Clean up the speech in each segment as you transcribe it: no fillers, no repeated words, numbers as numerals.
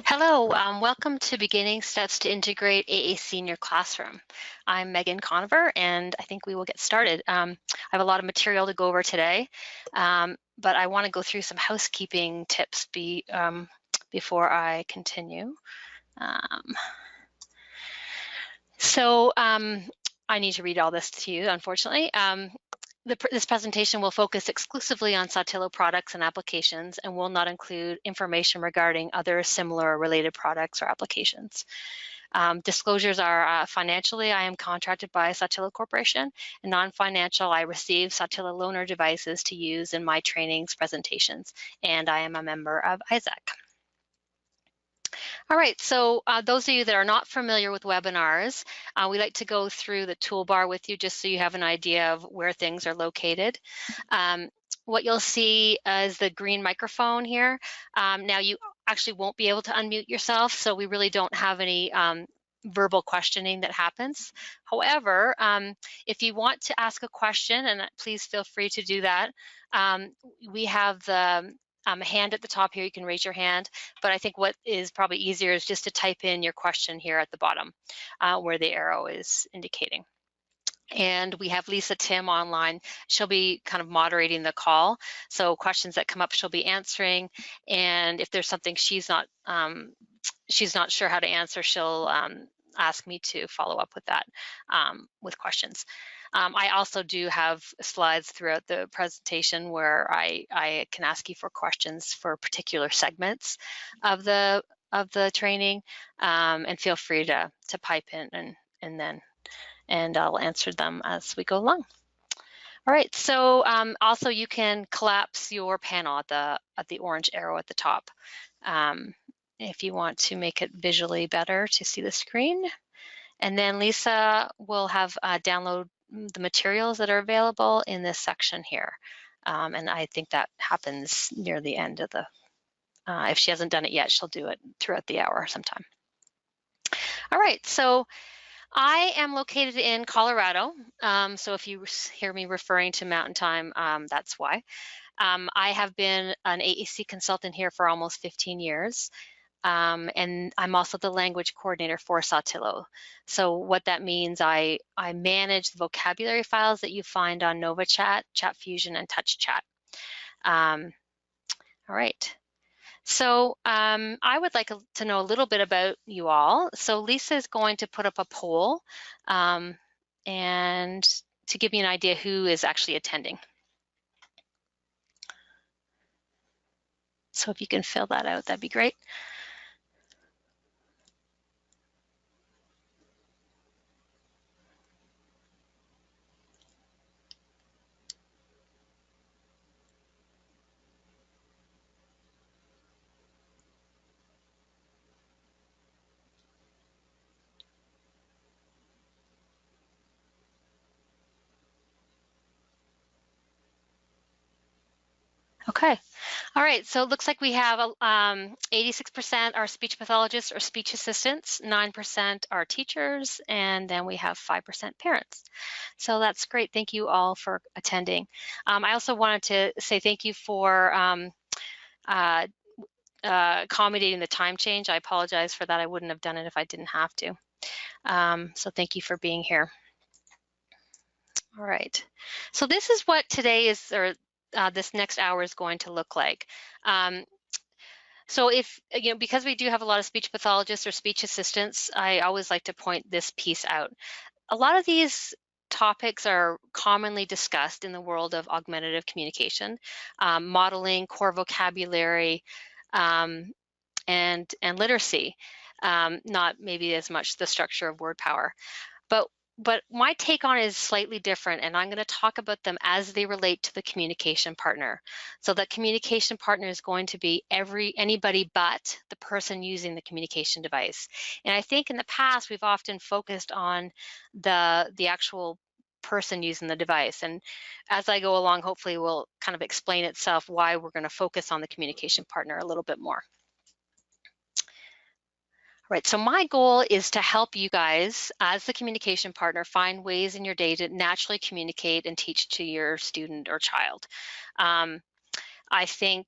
Hello, welcome to Beginning Steps to Integrate AAC in Your Classroom. I'm Megan Conover, and I think we will get started. I have a lot of material to go over today, but I want to go through some housekeeping tips before I continue. Um, I need to read all this to you, unfortunately. This presentation will focus exclusively on Saltillo products and applications and will not include information regarding other similar or related products or applications. Disclosures are financially, I am contracted by Saltillo Corporation, and non-financial, I receive Saltillo loaner devices to use in my trainings, presentations, and I am a member of ISAC. All right, so those of you that are not familiar with webinars, we like to go through the toolbar with you just so you have an idea of where things are located. What you'll see is the green microphone here. Now you actually won't be able to unmute yourself, so we really don't have any verbal questioning that happens. However, if you want to ask a question, and please feel free to do that, we have the hand at the top here. You can raise your hand, but I think what is probably easier is just to type in your question here at the bottom where the arrow is indicating. And we have Lisa Tim online. She'll be kind of moderating the call. So questions that come up, she'll be answering. And if there's something she's not sure how to answer, she'll ask me to follow up with that with questions. I also do have slides throughout the presentation where I can ask you for questions for particular segments of the training, and feel free to pipe in and I'll answer them as we go along. All right, so also you can collapse your panel at the orange arrow at the top if you want to make it visually better to see the screen. And then Lisa will have download the materials that are available in this section here. And I think that happens near the end of the, if she hasn't done it yet, she'll do it throughout the hour sometime. All right, so I am located in Colorado. So if you hear me referring to Mountain Time, that's why. I have been an AAC consultant here for almost 15 years. And I'm also the language coordinator for Saltillo. So what that means, I manage the vocabulary files that you find on NovaChat, ChatFusion, and TouchChat. All right. So I would like to know a little bit about you all. So Lisa is going to put up a poll and to give me an idea who is actually attending. So if you can fill that out, that'd be great. Okay, all right, so it looks like we have 86% are speech pathologists or speech assistants, 9% are teachers, and then we have 5% parents. So that's great, thank you all for attending. I also wanted to say thank you for accommodating the time change. I apologize for that, I wouldn't have done it if I didn't have to. So thank you for being here. All right, so this is what today is, or this next hour is going to look like. So if, because we do have a lot of speech pathologists or speech assistants, I always like to point this piece out. A lot of these topics are commonly discussed in the world of augmentative communication, modeling, core vocabulary, and literacy, not maybe as much the structure of word power. But my take on it is slightly different, and I'm going to talk about them as they relate to the communication partner. So the communication partner is going to be anybody but the person using the communication device. And I think in the past we've often focused on the actual person using the device. And as I go along, hopefully will kind of explain itself why we're going to focus on the communication partner a little bit more. Right, so my goal is to help you guys as the communication partner find ways in your day to naturally communicate and teach to your student or child. I think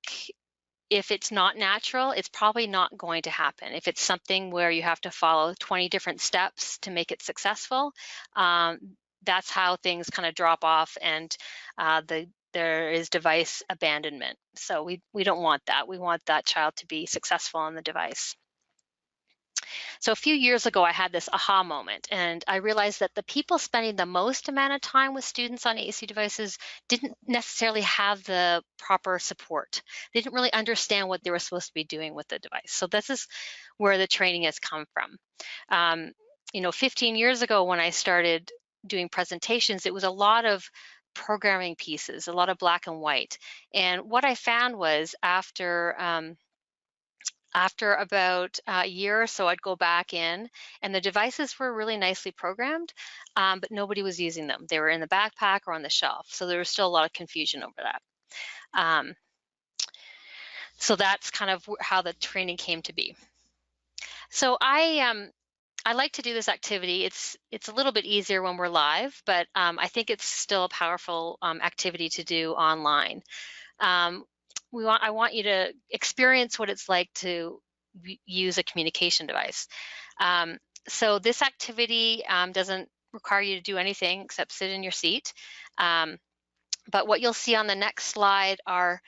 if it's not natural, it's probably not going to happen. If it's something where you have to follow 20 different steps to make it successful, that's how things kind of drop off, and there is device abandonment. So we don't want that. We want that child to be successful on the device. So a few years ago, I had this aha moment, and I realized that the people spending the most amount of time with students on AAC devices didn't necessarily have the proper support. They didn't really understand what they were supposed to be doing with the device. So this is where the training has come from. 15 years ago when I started doing presentations, it was a lot of programming pieces, a lot of black and white. And what I found was after about a year or so, I'd go back in, and the devices were really nicely programmed, but nobody was using them. They were in the backpack or on the shelf, so there was still a lot of confusion over that. So that's kind of how the training came to be. So I like to do this activity. It's a little bit easier when we're live, but I think it's still a powerful activity to do online. I want you to experience what it's like to use a communication device. So this activity doesn't require you to do anything except sit in your seat. But what you'll see on the next slide are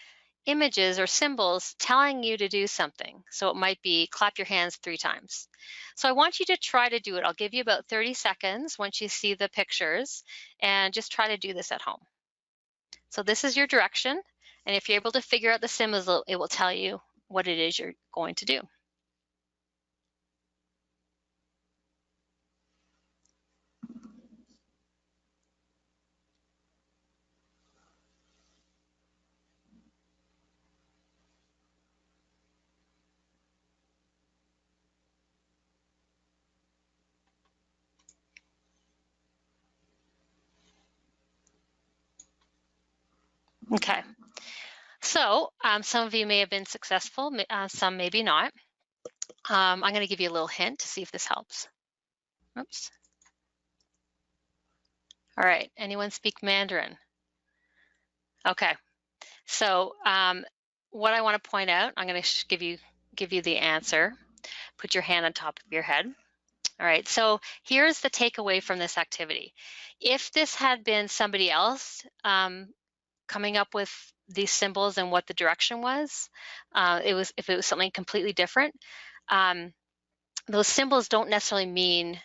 images or symbols telling you to do something. So it might be clap your hands 3 times. So I want you to try to do it. I'll give you about 30 seconds once you see the pictures, and just try to do this at home. So this is your direction. And if you're able to figure out the symbols, it will tell you what it is you're going to do. Okay. So some of you may have been successful, some maybe not. I'm going to give you a little hint to see if this helps. Oops. All right, anyone speak Mandarin? Okay, so what I want to point out, I'm going to give you the answer. Put your hand on top of your head. All right, so here's the takeaway from this activity. If this had been somebody else coming up with these symbols and what the direction was, if it was something completely different, those symbols don't necessarily mean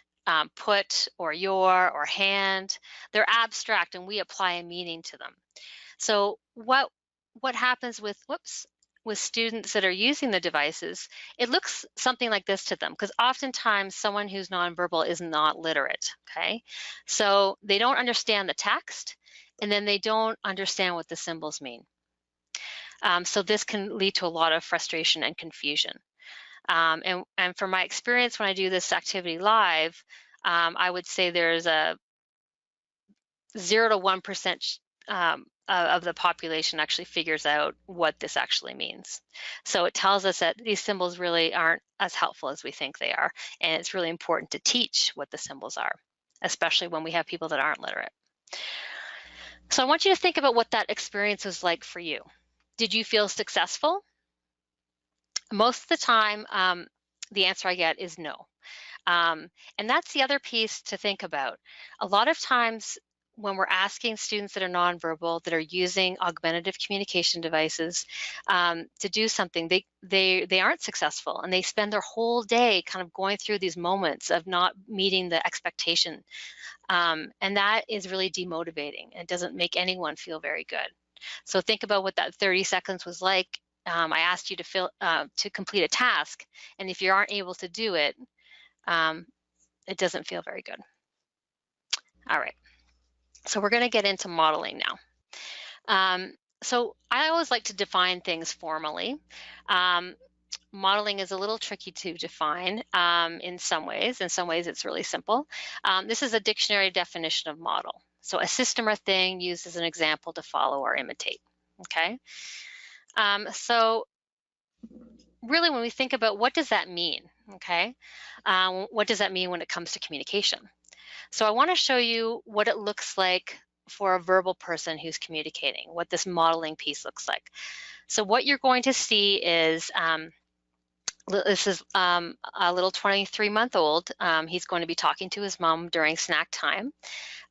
put or your or hand. They're abstract, and we apply a meaning to them. So what happens with students that are using the devices, it looks something like this to them, because oftentimes someone who's nonverbal is not literate, okay? So they don't understand the text, and then they don't understand what the symbols mean. So this can lead to a lot of frustration and confusion. And from my experience when I do this activity live, I would say there's a 0 to 1% of the population actually figures out what this actually means. So it tells us that these symbols really aren't as helpful as we think they are, and it's really important to teach what the symbols are, especially when we have people that aren't literate. So I want you to think about what that experience was like for you. Did you feel successful? Most of the time, the answer I get is no. And that's the other piece to think about. A lot of times when we're asking students that are nonverbal, that are using augmentative communication devices to do something, they aren't successful, and they spend their whole day kind of going through these moments of not meeting the expectation. And that is really demotivating. It doesn't make anyone feel very good. So think about what that 30 seconds was like. I asked you to complete a task, and if you aren't able to do it, it doesn't feel very good. All right, so we're going to get into modeling now. So I always like to define things formally. Modeling is a little tricky to define in some ways. In some ways, it's really simple. This is a dictionary definition of model. So a system or thing used as an example to follow or imitate, okay? So really, when we think about what does that mean, okay? What does that mean when it comes to communication? So I want to show you what it looks like for a verbal person who's communicating, what this modeling piece looks like. So what you're going to see is, this is a little 23-month-old. He's going to be talking to his mom during snack time.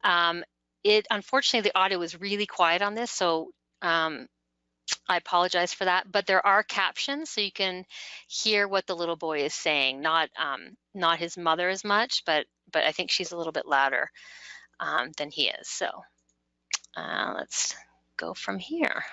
Unfortunately, the audio was really quiet on this, so I apologize for that, but there are captions, so you can hear what the little boy is saying, not his mother as much, but I think she's a little bit louder than he is. So let's go from here.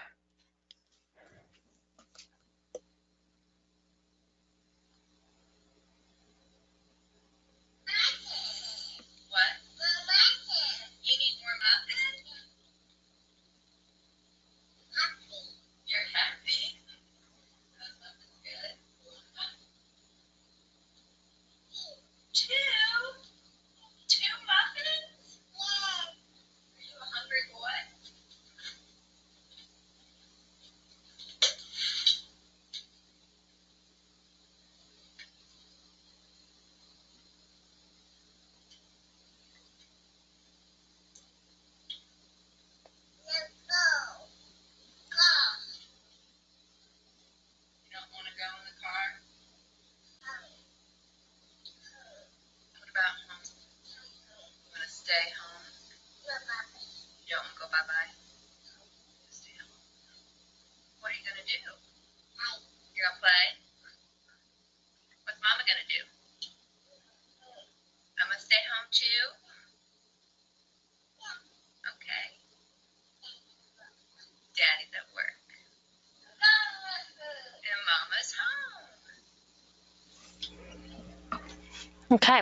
Okay.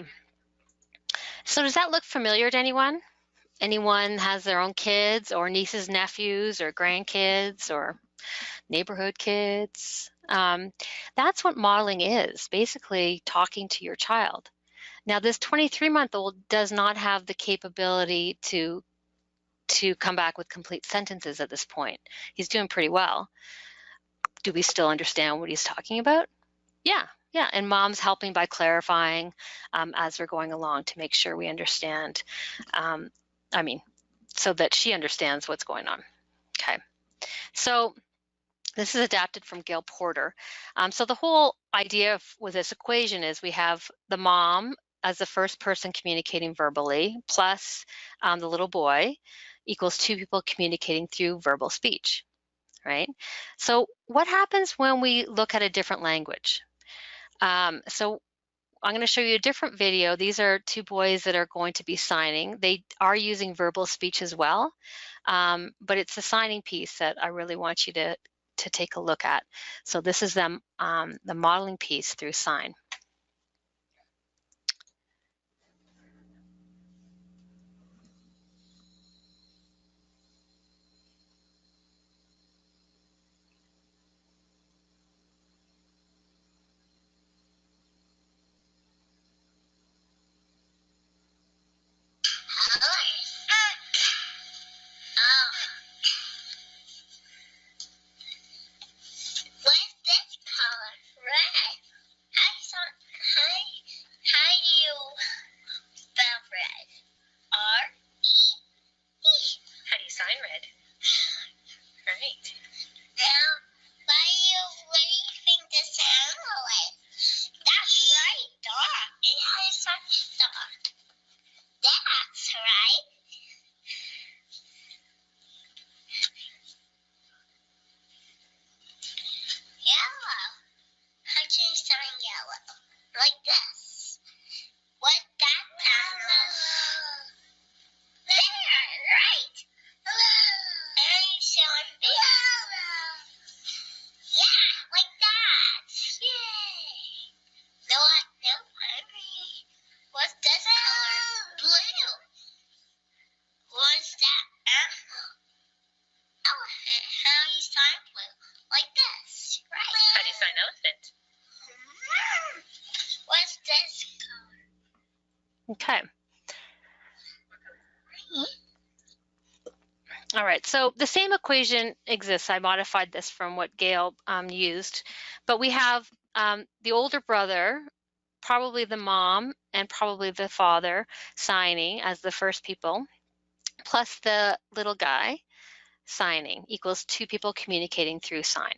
So does that look familiar to anyone? Anyone has their own kids or nieces, nephews, or grandkids, or neighborhood kids? That's what modeling is, basically talking to your child. Now, this 23-month-old does not have the capability to come back with complete sentences at this point. He's doing pretty well. Do we still understand what he's talking about? Yeah, and mom's helping by clarifying as we're going along to make sure we understand, so that she understands what's going on. Okay, so this is adapted from Gail Porter. So the whole idea with this equation is we have the mom as the first person communicating verbally, plus the little boy, equals two people communicating through verbal speech, right? So what happens when we look at a different language? So I'm going to show you a different video. These are two boys that are going to be signing. They are using verbal speech as well, but it's the signing piece that I really want you to take a look at. So this is them, the modeling piece through sign. Okay. All right, so the same equation exists. I modified this from what Gail used, but we have the older brother, probably the mom, and probably the father signing as the first people. plus the little guy signing equals two people communicating through sign.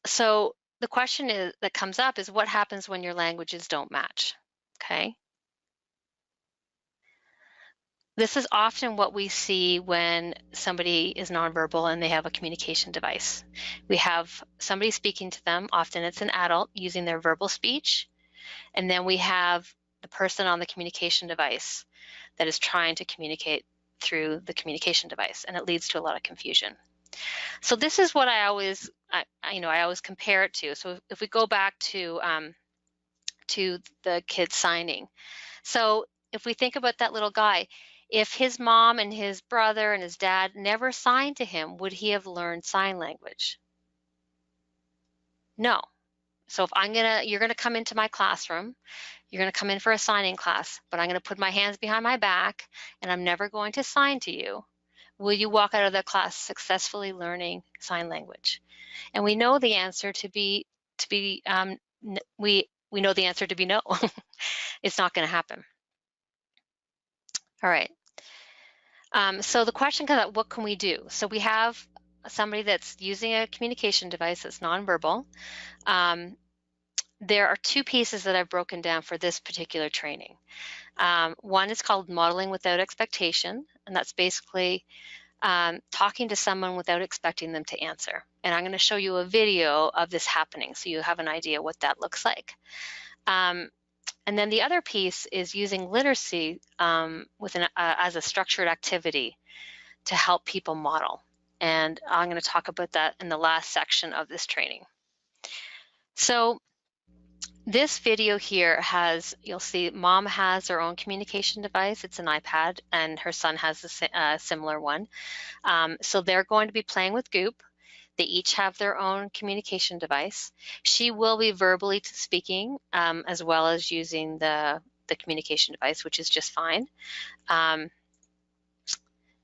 So the question that comes up is, what happens when your languages don't match? Okay. This is often what we see when somebody is nonverbal and they have a communication device. We have somebody speaking to them, often it's an adult, using their verbal speech, and then we have the person on the communication device that is trying to communicate through the communication device, and it leads to a lot of confusion. So this is what I always compare it to. So if we go back to the kid signing. So if we think about that little guy, if his mom and his brother and his dad never signed to him, would he have learned sign language? No. So if you're gonna come into my classroom, you're gonna come in for a signing class, but I'm gonna put my hands behind my back and I'm never going to sign to you. Will you walk out of the class successfully learning sign language? And we know the answer to be we know the answer to be no. It's not going to happen. All right. So the question comes up, what can we do? So we have somebody that's using a communication device that's nonverbal. There are two pieces that I've broken down for this particular training. One is called modeling without expectation, and that's basically talking to someone without expecting them to answer. And I'm going to show you a video of this happening so you have an idea what that looks like. And then the other piece is using literacy as a structured activity to help people model. And I'm going to talk about that in the last section of this training. So this video here you'll see mom has her own communication device. It's an iPad, and her son has a similar one. So they're going to be playing with Goop. They each have their own communication device. She will be verbally speaking as well as using the communication device, which is just fine.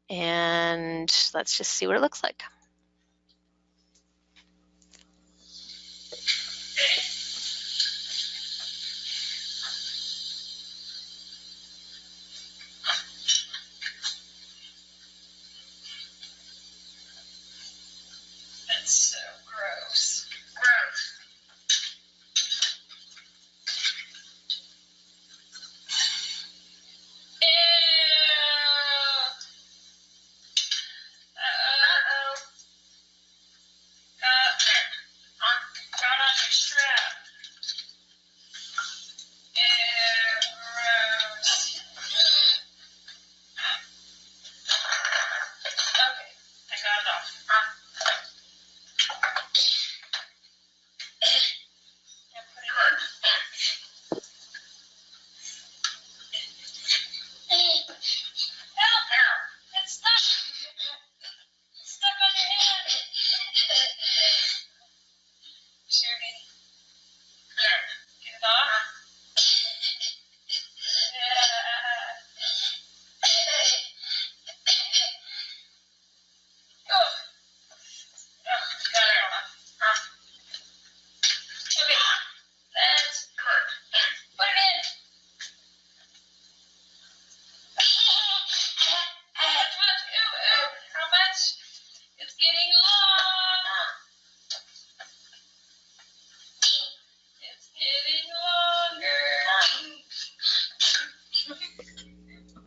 And let's just see what it looks like. That's so gross. Gross. Ew. Uh-oh. Got on your strap. Ew, gross. Okay, I got it off.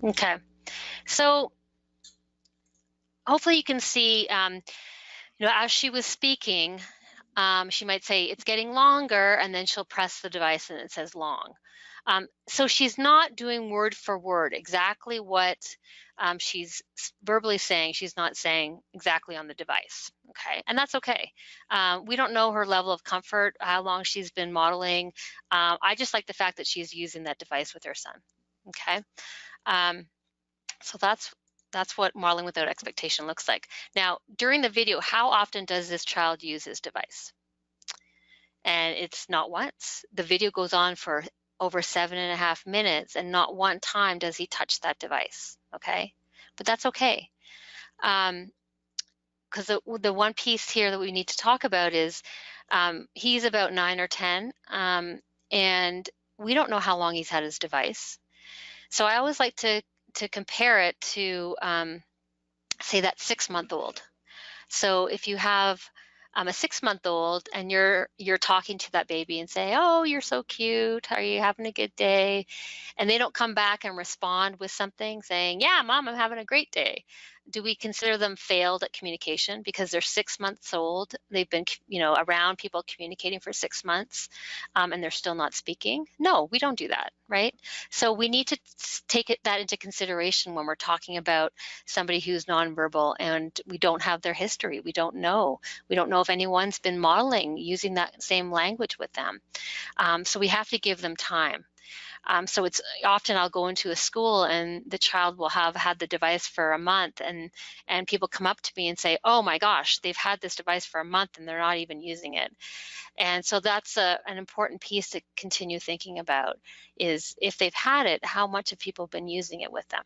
Okay, so hopefully you can see, as she was speaking, she might say, it's getting longer, and then she'll press the device and it says long. So she's not doing word for word exactly what she's verbally saying. She's not saying exactly on the device, okay? And that's okay. We don't know her level of comfort, how long she's been modeling. I just like the fact that she's using that device with her son, okay? So that's what modeling without expectation looks like. Now, during the video, how often does this child use his device? And it's not once. The video goes on for over 7.5 minutes, and not one time does he touch that device, okay? But that's okay. Because the one piece here that we need to talk about is he's about 9 or 10, and we don't know how long he's had his device. So I always like to compare it to, say, that 6-month-old. So if you have a 6-month-old and you're talking to that baby and say, "Oh, you're so cute. Are you having a good day?" and they don't come back and respond with something saying, "Yeah, mom, I'm having a great day," do we consider them failed at communication because they're 6 months old? They've been, around people communicating for 6 months, and they're still not speaking? No, we don't do that, right? So we need to take that into consideration when we're talking about somebody who's nonverbal and we don't have their history. We don't know. We don't know if anyone's been modeling using that same language with them. So we have to give them time. So it's often I'll go into a school and the child will have had the device for a month, and people come up to me and say, "Oh my gosh, they've had this device for a month and they're not even using it." And so that's an important piece to continue thinking about, is if they've had it, how much have people been using it with them?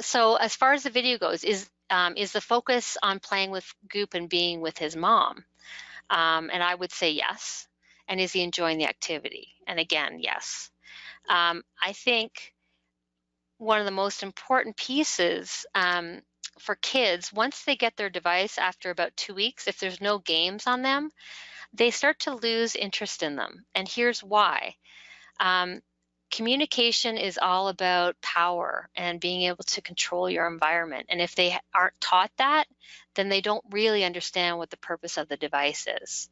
So as far as the video goes, is the focus on playing with Goop and being with his mom? And I would say yes. And is he enjoying the activity? And again, yes. I think one of the most important pieces for kids, once they get their device after about 2 weeks, if there's no games on them, they start to lose interest in them. And here's why. Communication is all about power and being able to control your environment. And if they aren't taught that, then they don't really understand what the purpose of the device is.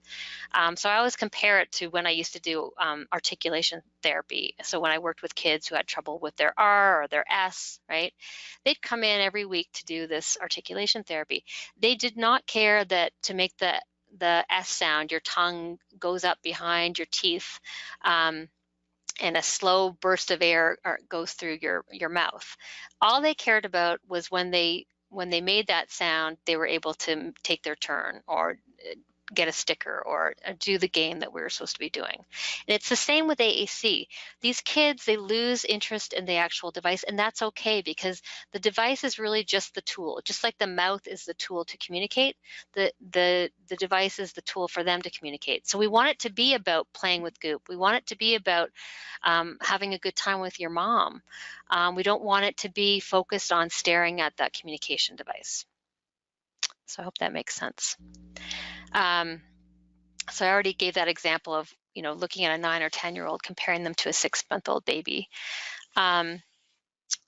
So I always compare it to when I used to do articulation therapy. So when I worked with kids who had trouble with their R or their S, right? They'd come in every week to do this articulation therapy. They did not care that to make the S sound, your tongue goes up behind your teeth, and a slow burst of air goes through your mouth. All they cared about was when they made that sound, they were able to take their turn or get a sticker or do the game that we were supposed to be doing. And it's the same with AAC. These kids, they lose interest in the actual device, and that's okay because the device is really just the tool. Just like the mouth is the tool to communicate, the device is the tool for them to communicate. So we want it to be about playing with Goop. We want it to be about having a good time with your mom. We don't want it to be focused on staring at that communication device. So I hope that makes sense. So I already gave that example of, looking at a 9 or 10-year-old, comparing them to a 6-month-old baby. All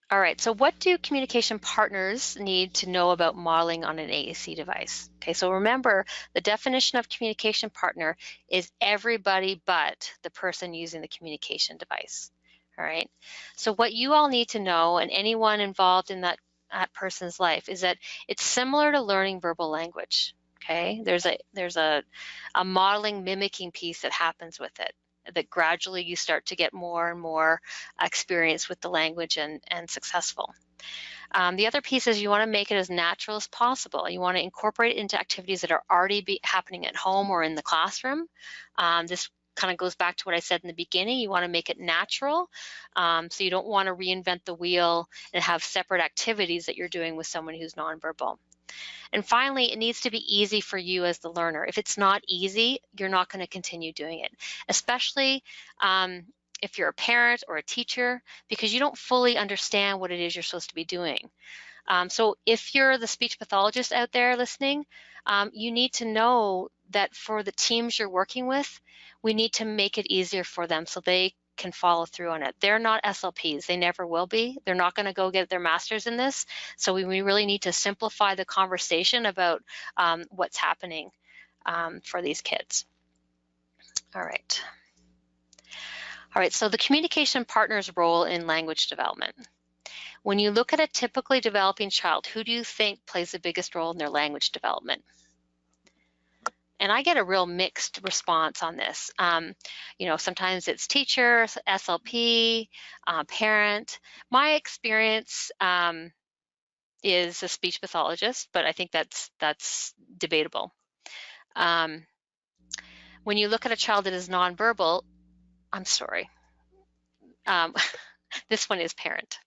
right, so what do communication partners need to know about modeling on an AAC device? Okay, so remember, the definition of communication partner is everybody but the person using the communication device. All right, so what you all need to know, and anyone involved in that person's life, is that it's similar to learning verbal language. Okay, there's a modeling, mimicking piece that happens with it, that gradually you start to get more and more experience with the language and successful. The other piece is you want to make it as natural as possible. You want to incorporate it into activities that are already happening at home or in the classroom. This kind of goes back to what I said in the beginning. You want to make it natural. So you don't want to reinvent the wheel and have separate activities that you're doing with someone who's nonverbal. And finally, it needs to be easy for you as the learner. If it's not easy, you're not going to continue doing it, especially if you're a parent or a teacher, because you don't fully understand what it is you're supposed to be doing. So if you're the speech pathologist out there listening, you need to know that for the teams you're working with, we need to make it easier for them so they can follow through on it. They're not SLPs. They never will be. They're not going to go get their master's in this. So we really need to simplify the conversation about what's happening for these kids. All right. All right, so the communication partner's role in language development. When you look at a typically developing child, who do you think plays the biggest role in their language development? And I get a real mixed response on this. Sometimes it's teacher, SLP, parent. My experience is a speech pathologist, but I think that's debatable. When you look at a child that is nonverbal, I'm sorry. This one is parent.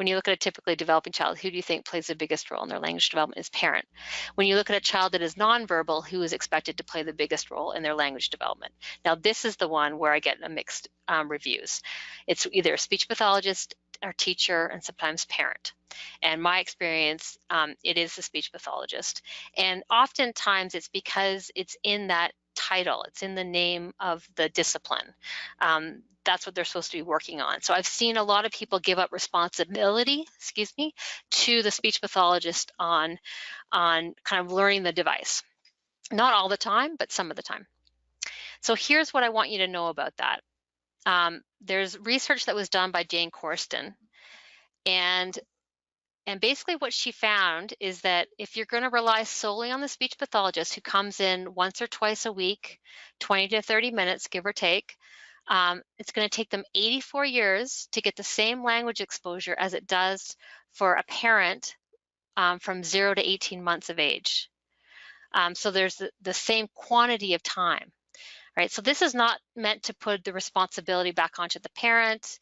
When you look at a typically developing child, who do you think plays the biggest role in their language development? Is parent. When you look at a child that is nonverbal, who is expected to play the biggest role in their language development? Now, this is the one where I get a mixed reviews. It's either a speech pathologist or teacher and sometimes parent. And my experience, it is the speech pathologist. And oftentimes it's because it's in that title, it's in the name of the discipline. That's what they're supposed to be working on. So I've seen a lot of people give up responsibility, to the speech pathologist on kind of learning the device. Not all the time, but some of the time. So here's what I want you to know about that. There's research that was done by Jane Corsten, and basically what she found is that if you're going to rely solely on the speech pathologist who comes in once or twice a week, 20 to 30 minutes, give or take, it's going to take them 84 years to get the same language exposure as it does for a parent from 0 to 18 months of age. So there's the same quantity of time. Right, so this is not meant to put the responsibility back onto the parent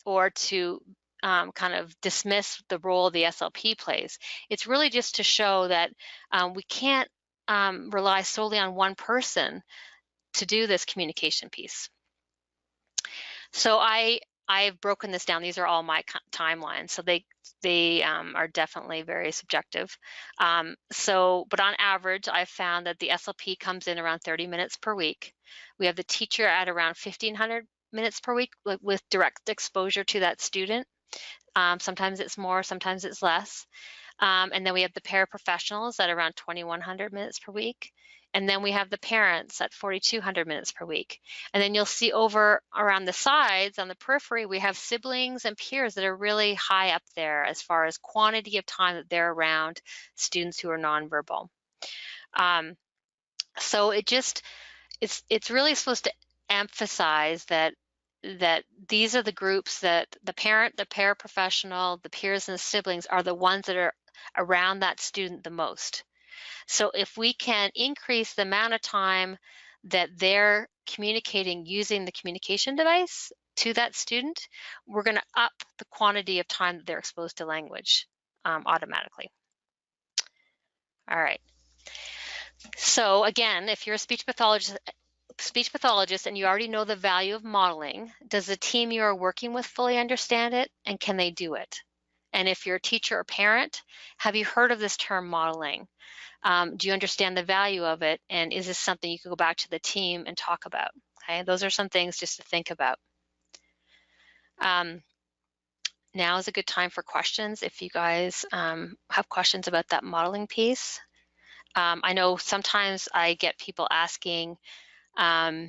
or to kind of dismiss the role the SLP plays. It's really just to show that we can't rely solely on one person to do this communication piece. So I've broken this down. These are all my timelines, so they are definitely very subjective. But on average, I've found that the SLP comes in around 30 minutes per week. We have the teacher at around 1,500 minutes per week with direct exposure to that student. Sometimes it's more, sometimes it's less. And then we have the paraprofessionals at around 2,100 minutes per week. And then we have the parents at 4,200 minutes per week. And then you'll see over around the sides on the periphery, we have siblings and peers that are really high up there as far as quantity of time that they're around students who are nonverbal. So it's really supposed to emphasize that these are the groups that the parent, the paraprofessional, the peers and the siblings are the ones that are around that student the most. So if we can increase the amount of time that they're communicating using the communication device to that student, we're going to up the quantity of time that they're exposed to language automatically. All right. So again, if you're a speech pathologist and you already know the value of modeling, does the team you are working with fully understand it, and can they do it? And if you're a teacher or parent, have you heard of this term modeling? Do you understand the value of it? And is this something you could go back to the team and talk about? Okay, those are some things just to think about. Now is a good time for questions if you guys have questions about that modeling piece. I know sometimes I get people asking, how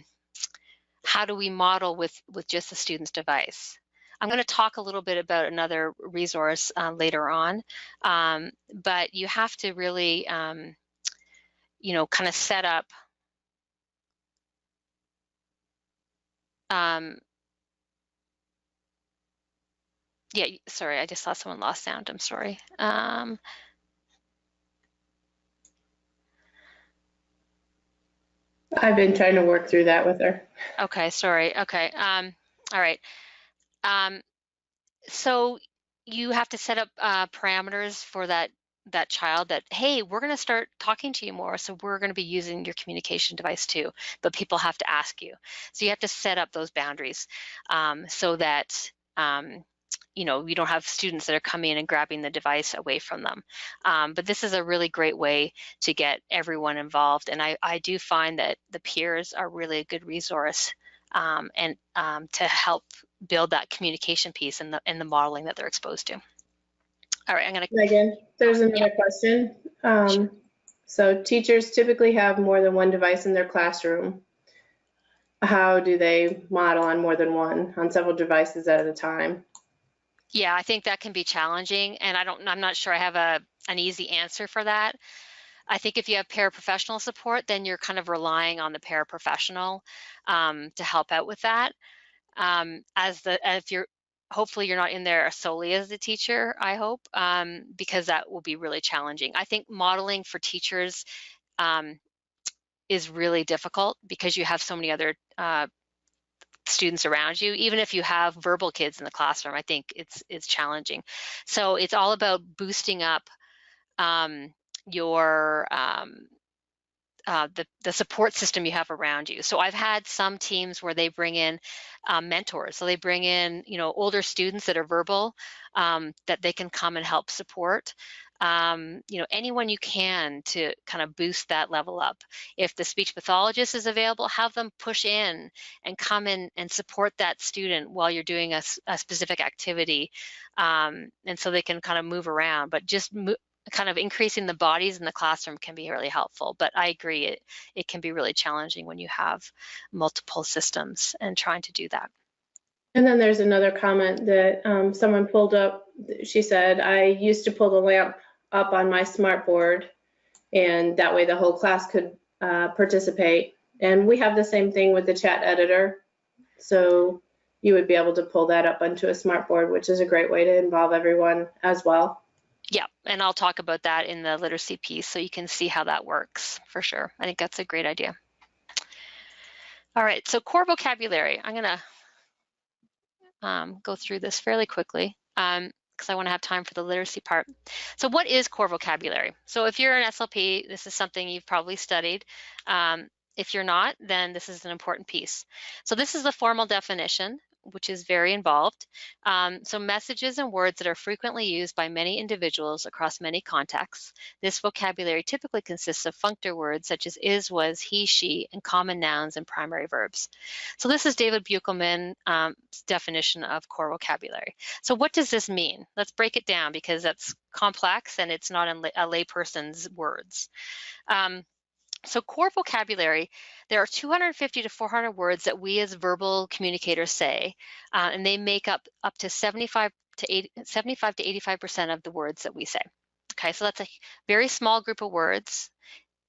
do we model with just the student's device? I'm going to talk a little bit about another resource later on, but you have to really, kind of set up yeah, sorry, I just saw someone lost sound. I'm sorry. I've been trying to work through that with her. Okay, sorry. Okay. All right. So you have to set up parameters for that child that, hey, we're going to start talking to you more, so we're going to be using your communication device too, but people have to ask you. So you have to set up those boundaries so that you don't have students that are coming in and grabbing the device away from them. But this is a really great way to get everyone involved, and I do find that the peers are really a good resource and to help build that communication piece and the modeling that they're exposed to. All right, I'm going to. Megan, there's another question. So teachers typically have more than one device in their classroom. How do they model on more than one, on several devices at a time? Yeah, I think that can be challenging, and I'm not sure I have an easy answer for that. I think if you have paraprofessional support, then you're kind of relying on the paraprofessional to help out with that. Hopefully you're not in there solely as a teacher, I hope, because that will be really challenging. I think modeling for teachers is really difficult because you have so many other students around you. Even if you have verbal kids in the classroom, I think it's challenging. So it's all about boosting up your the support system you have around you. So I've had some teams where they bring in mentors. So they bring in, you know, older students that are verbal, that they can come and help support. You know, anyone you can to kind of boost that level up. If the speech pathologist is available, have them push in and come in and support that student while you're doing a specific activity. And so they can kind of move around, but just kind of increasing the bodies in the classroom can be really helpful. But I agree, it can be really challenging when you have multiple systems and trying to do that. And then there's another comment that someone pulled up. She said, I used to pull the lamp up on my smartboard, and that way the whole class could participate. And we have the same thing with the chat editor. So you would be able to pull that up onto a smartboard, which is a great way to involve everyone as well. Yeah, and I'll talk about that in the literacy piece so you can see how that works for sure. I think that's a great idea. All right, so core vocabulary. I'm gonna go through this fairly quickly because I want to have time for the literacy part. So what is core vocabulary? So if you're an SLP, this is something you've probably studied. If you're not, then this is an important piece. So this is the formal definition, which is very involved. So messages and words that are frequently used by many individuals across many contexts. This vocabulary typically consists of functor words such as is, was, he, she, and common nouns and primary verbs. So this is David Buchelman's definition of core vocabulary. So what does this mean? Let's break it down because that's complex and it's not in a layperson's words. So core vocabulary, there are 250 to 400 words that we as verbal communicators say, and they make up to 75 to 85% of the words that we say. Okay, so that's a very small group of words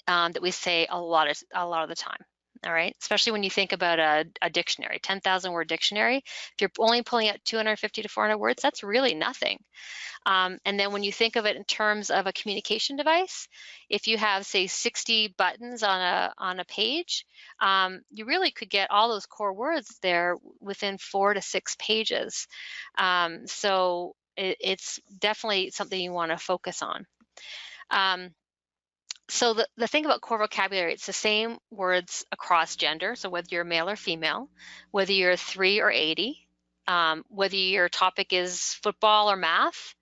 that we say a lot of the time. All right, especially when you think about a dictionary, 10,000 word dictionary. If you're only pulling out 250 to 400 words, that's really nothing. And then when you think of it in terms of a communication device, if you have, say, 60 buttons on a page, you really could get all those core words there within 4 to 6 pages. So it's definitely something you want to focus on. So the thing about core vocabulary, it's the same words across gender. So whether you're male or female, whether you're 3 or 80, whether your topic is football or math,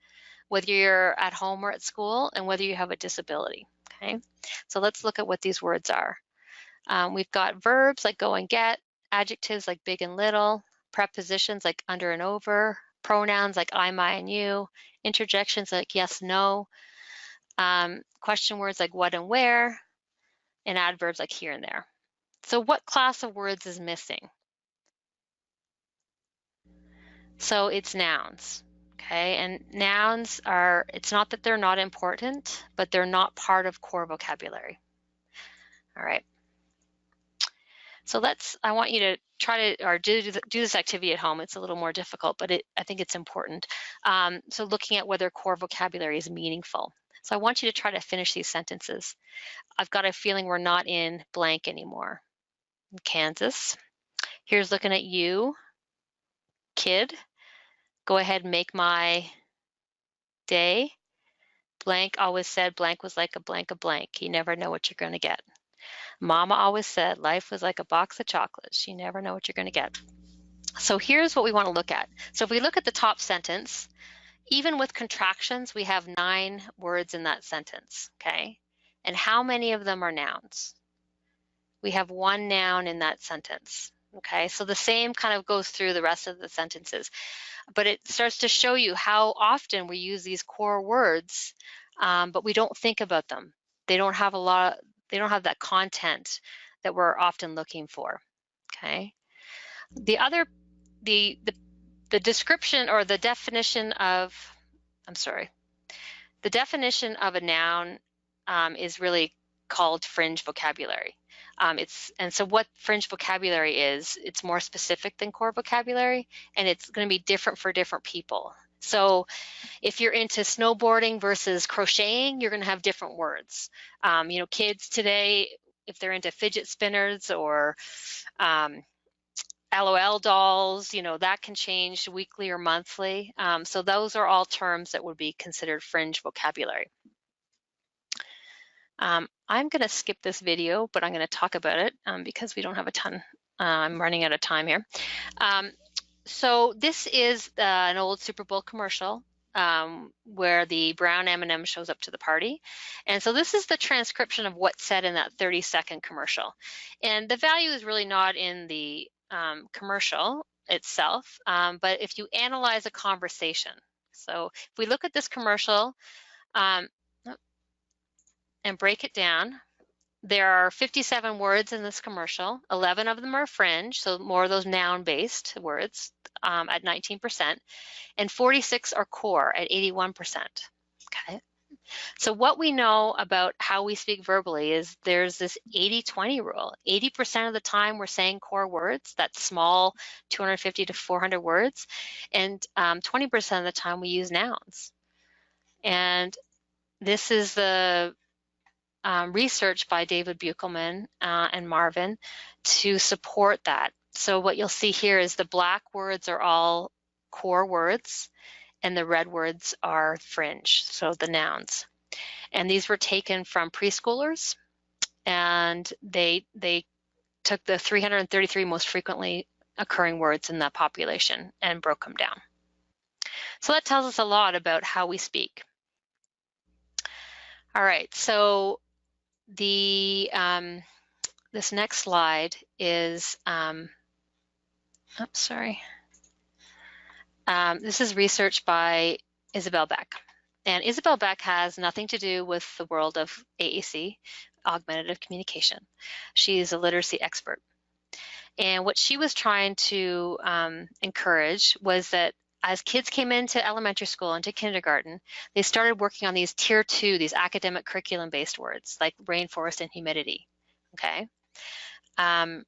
whether you're at home or at school, and whether you have a disability, okay? So let's look at what these words are. We've got verbs like go and get, adjectives like big and little, prepositions like under and over, pronouns like I, my, and you, interjections like yes, no, question words like what and where, and adverbs like here and there. So what class of words is missing? So it's nouns, okay? And nouns are, it's not that they're not important, but they're not part of core vocabulary. All right. So I want you to try to, or do this activity at home. It's a little more difficult, but I think it's important. So looking at whether core vocabulary is meaningful. So I want you to try to finish these sentences. I've got a feeling we're not in blank anymore. Kansas. Here's looking at you, kid. Go ahead and make my day. Blank always said blank was like a blank of blank. You never know what you're going to get. Mama always said life was like a box of chocolates. You never know what you're going to get. So here's what we want to look at. So if we look at the top sentence, even with contractions, we have 9 words in that sentence, okay? And how many of them are nouns? We have 1 noun in that sentence, okay? So the same kind of goes through the rest of the sentences, but it starts to show you how often we use these core words, but we don't think about them. They don't have they don't have that content that we're often looking for, okay? The description or the definition of, the definition of a noun is really called fringe vocabulary. And so what fringe vocabulary is, it's more specific than core vocabulary, and it's going to be different for different people. So if you're into snowboarding versus crocheting, you're going to have different words. You know, kids today, if they're into fidget spinners or LOL dolls, you know, that can change weekly or monthly. So those are all terms that would be considered fringe vocabulary. I'm going to skip this video, but I'm going to talk about it because we don't have a ton. I'm running out of time here. So this is an old Super Bowl commercial where the brown M&M shows up to the party. And so this is the transcription of what's said in that 30-second commercial. And the value is really not in the commercial itself, but if you analyze a conversation. So if we look at this commercial and break it down, there are 57 words in this commercial. 11 of them are fringe, so more of those noun-based words at 19%, and 46 are core at 81%. Okay. So what we know about how we speak verbally is there's this 80-20 rule. 80% of the time we're saying core words, that's small 250 to 400 words, and 20% of the time we use nouns. And this is the research by David Buchelman and Marvin to support that. So what you'll see here is the black words are all core words and the red words are fringe, so the nouns. And these were taken from preschoolers, and they took the 333 most frequently occurring words in that population and broke them down. So that tells us a lot about how we speak. All right, so the this next slide is this is research by Isabel Beck, and Isabel Beck has nothing to do with the world of AAC, augmentative communication. She's a literacy expert, and what she was trying to encourage was that as kids came into elementary school, into kindergarten, they started working on these tier 2, these academic curriculum-based words like rainforest and humidity, okay? And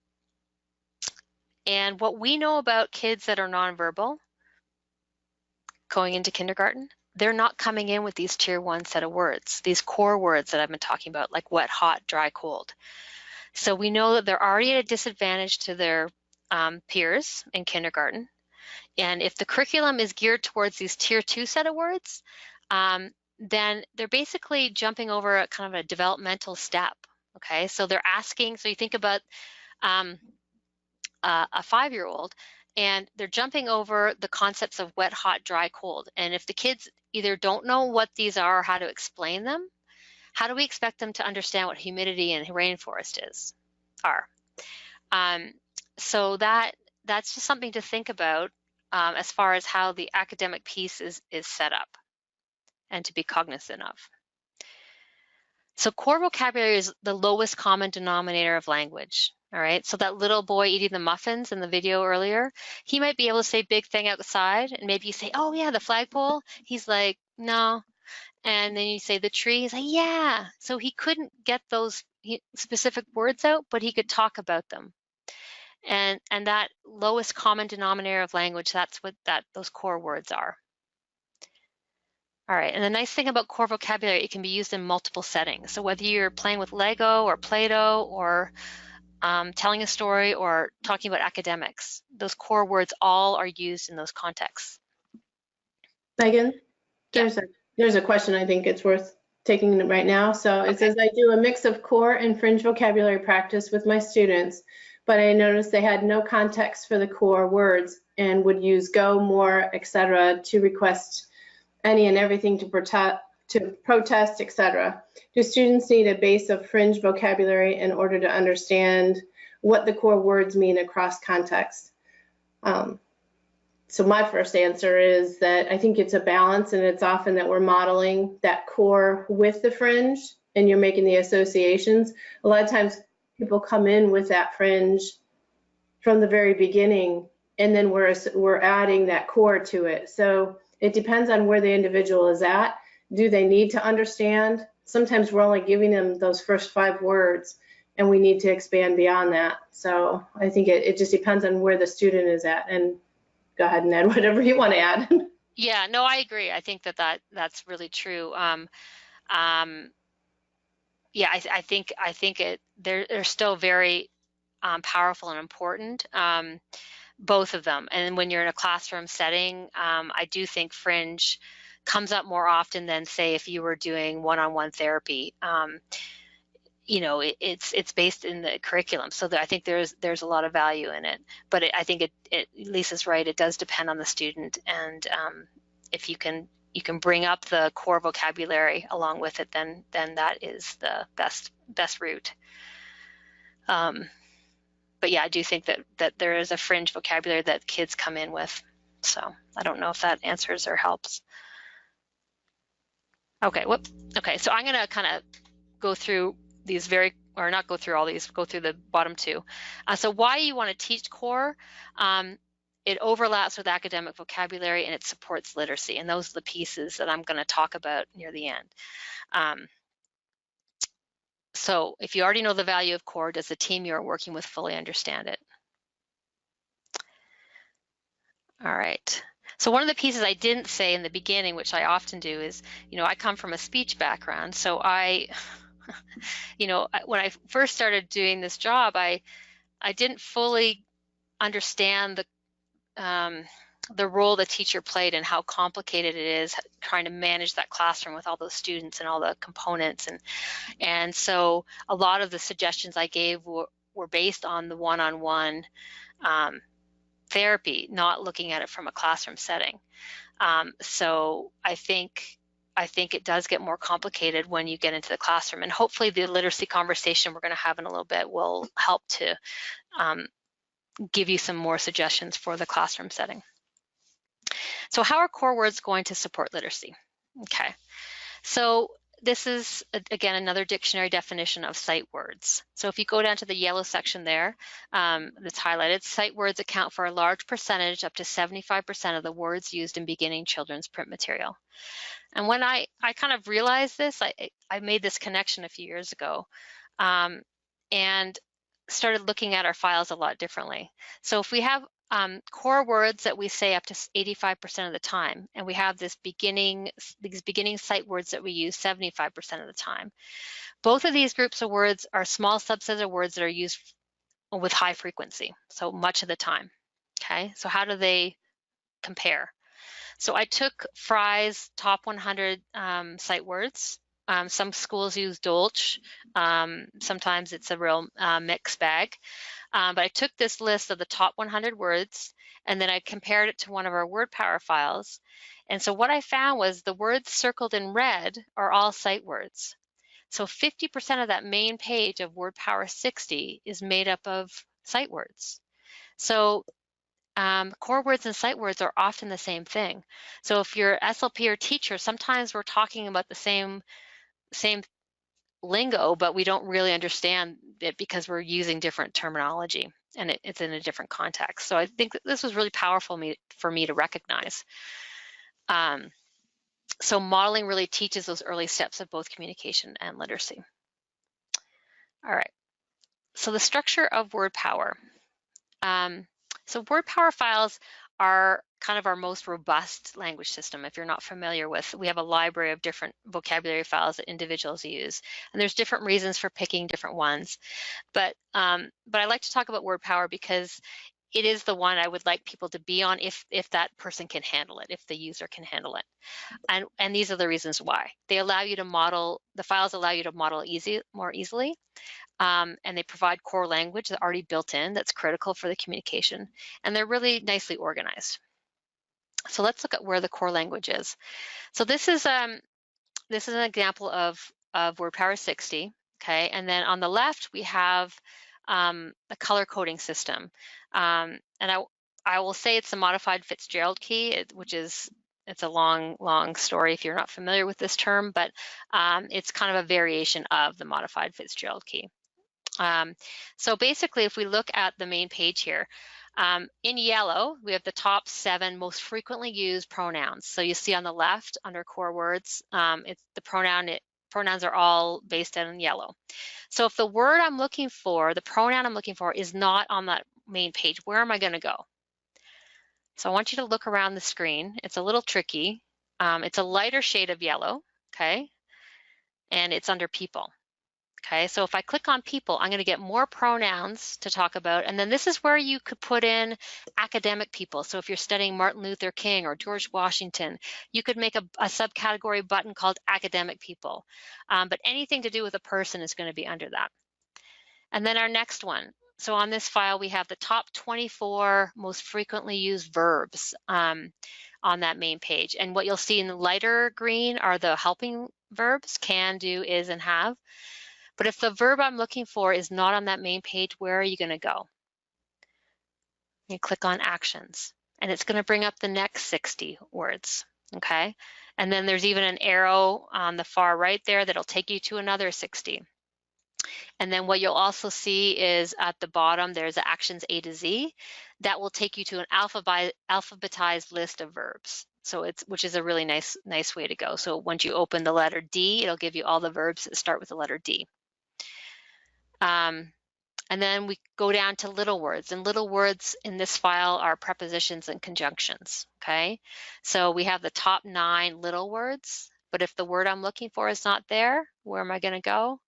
what we know about kids that are nonverbal going into kindergarten, they're not coming in with these tier 1 set of words, these core words that I've been talking about, like wet, hot, dry, cold. So we know that they're already at a disadvantage to their peers in kindergarten. And if the curriculum is geared towards these tier 2 set of words, then they're basically jumping over a kind of a developmental step, okay? So they're asking, so you think about a 5-year-old, and they're jumping over the concepts of wet, hot, dry, cold. And if the kids either don't know what these are or how to explain them, how do we expect them to understand what humidity and rainforest are? So that's just something to think about as far as how the academic piece is set up and to be cognizant of. So core vocabulary is the lowest common denominator of language, all right? So that little boy eating the muffins in the video earlier, he might be able to say big thing outside, and maybe you say, oh yeah, the flagpole. He's like, no. And then you say the tree, he's like, yeah. So he couldn't get those specific words out, but he could talk about them. And that lowest common denominator of language, that's what those core words are. All right, and the nice thing about core vocabulary, it can be used in multiple settings. So whether you're playing with Lego or Play-Doh or telling a story or talking about academics, those core words all are used in those contexts. Megan, Yeah. there's a question I think it's worth taking right now. So it says, I do a mix of core and fringe vocabulary practice with my students, but I noticed they had no context for the core words and would use go, more, etc. to request any and everything to protest, etc. Do students need a base of fringe vocabulary in order to understand what the core words mean across context? So my first answer is that I think it's a balance, and it's often that we're modeling that core with the fringe and you're making the associations. A lot of times people come in with that fringe from the very beginning, and then we're adding that core to it. So it depends on where the individual is at. Do they need to understand? Sometimes we're only giving them those first 5 words, and we need to expand beyond that. So I think it just depends on where the student is at. And go ahead and add whatever you want to add. Yeah, no, I agree. I think that's really true. Yeah, I think they're still very powerful and important. Both of them. And when you're in a classroom setting, I do think fringe comes up more often than, say, if you were doing one-on-one therapy. You know, it's based in the curriculum, so I think there's a lot of value in it. But I think Lisa's right. It does depend on the student, and if you can bring up the core vocabulary along with it, then that is the best route. But yeah, I do think that there is a fringe vocabulary that kids come in with. So I don't know if that answers or helps. Okay, okay, so I'm gonna kind of go through these not go through all these, go through the bottom two. So why you want to teach core, it overlaps with academic vocabulary and it supports literacy. And those are the pieces that I'm going to talk about near the end. So if you already know the value of core, does the team you're working with fully understand it? All right. So one of the pieces I didn't say in the beginning, which I often do, is, you know, I come from a speech background. So you know, when I first started doing this job, I didn't fully understand the role the teacher played and how complicated it is trying to manage that classroom with all those students and all the components. And so a lot of the suggestions I gave were based on the one-on-one therapy, not looking at it from a classroom setting. So I think it does get more complicated when you get into the classroom, and hopefully the literacy conversation we're going to have in a little bit will help to give you some more suggestions for the classroom setting. So how are core words going to support literacy? Okay, so this is, again, another dictionary definition of sight words. So if you go down to the yellow section there that's highlighted, sight words account for a large percentage, up to 75% of the words used in beginning children's print material. And when I kind of realized this, I made this connection a few years ago and started looking at our files a lot differently. So if we have core words that we say up to 85% of the time, and we have these beginning sight words that we use 75% of the time, both of these groups of words are small subsets of words that are used with high frequency, so much of the time. Okay, so how do they compare? So I took Fry's top 100 sight words. Some schools use Dolch. Sometimes it's a real mixed bag. But I took this list of the top 100 words, and then I compared it to one of our WordPower files. And so what I found was the words circled in red are all sight words. So 50% of that main page of WordPower 60 is made up of sight words. So core words and sight words are often the same thing. So if you're SLP or teacher, sometimes we're talking about the same lingo, but we don't really understand it because we're using different terminology and it's in a different context. So I think that this was really powerful for me to recognize. So modeling really teaches those early steps of both communication and literacy. All right, so the structure of WordPower. So WordPower files are kind of our most robust language system. If you're not familiar with, we have a library of different vocabulary files that individuals use, and there's different reasons for picking different ones. But I like to talk about WordPower because it is the one I would like people to be on if that person can handle it, if the user can handle it. And these are the reasons why. They allow you to model, the files allow you to model more easily. And they provide core language that's already built in that's critical for the communication, and they're really nicely organized. So let's look at where the core language is. So this is an example of WordPower 60, okay? And then on the left we have a color coding system, and I will say it's a modified Fitzgerald key, it's a long story if you're not familiar with this term, but it's kind of a variation of the modified Fitzgerald key. So basically, if we look at the main page here, in yellow, we have the top 7 most frequently used pronouns. So you see on the left under core words, it's the pronouns are all based in yellow. So if the word I'm looking for, the pronoun I'm looking for is not on that main page, where am I going to go? So I want you to look around the screen. It's a little tricky. It's a lighter shade of yellow, okay? And it's under people. Okay, so if I click on people, I'm going to get more pronouns to talk about. And then this is where you could put in academic people. So if you're studying Martin Luther King or George Washington, you could make a subcategory button called academic people. But anything to do with a person is going to be under that. And then our next one. So on this file, we have the top 24 most frequently used verbs on that main page. And what you'll see in the lighter green are the helping verbs, can, do, is, and have. But if the verb I'm looking for is not on that main page, where are you going to go? You click on actions, and it's going to bring up the next 60 words, okay? And then there's even an arrow on the far right there that'll take you to another 60. And then what you'll also see is at the bottom, there's the actions A to Z. That will take you to an alphabetized list of verbs. So which is a really nice way to go. So once you open the letter D, it'll give you all the verbs that start with the letter D. And then we go down to little words, and little words in this file are prepositions and conjunctions, okay? So we have the top 9 little words, but if the word I'm looking for is not there, where am I gonna go?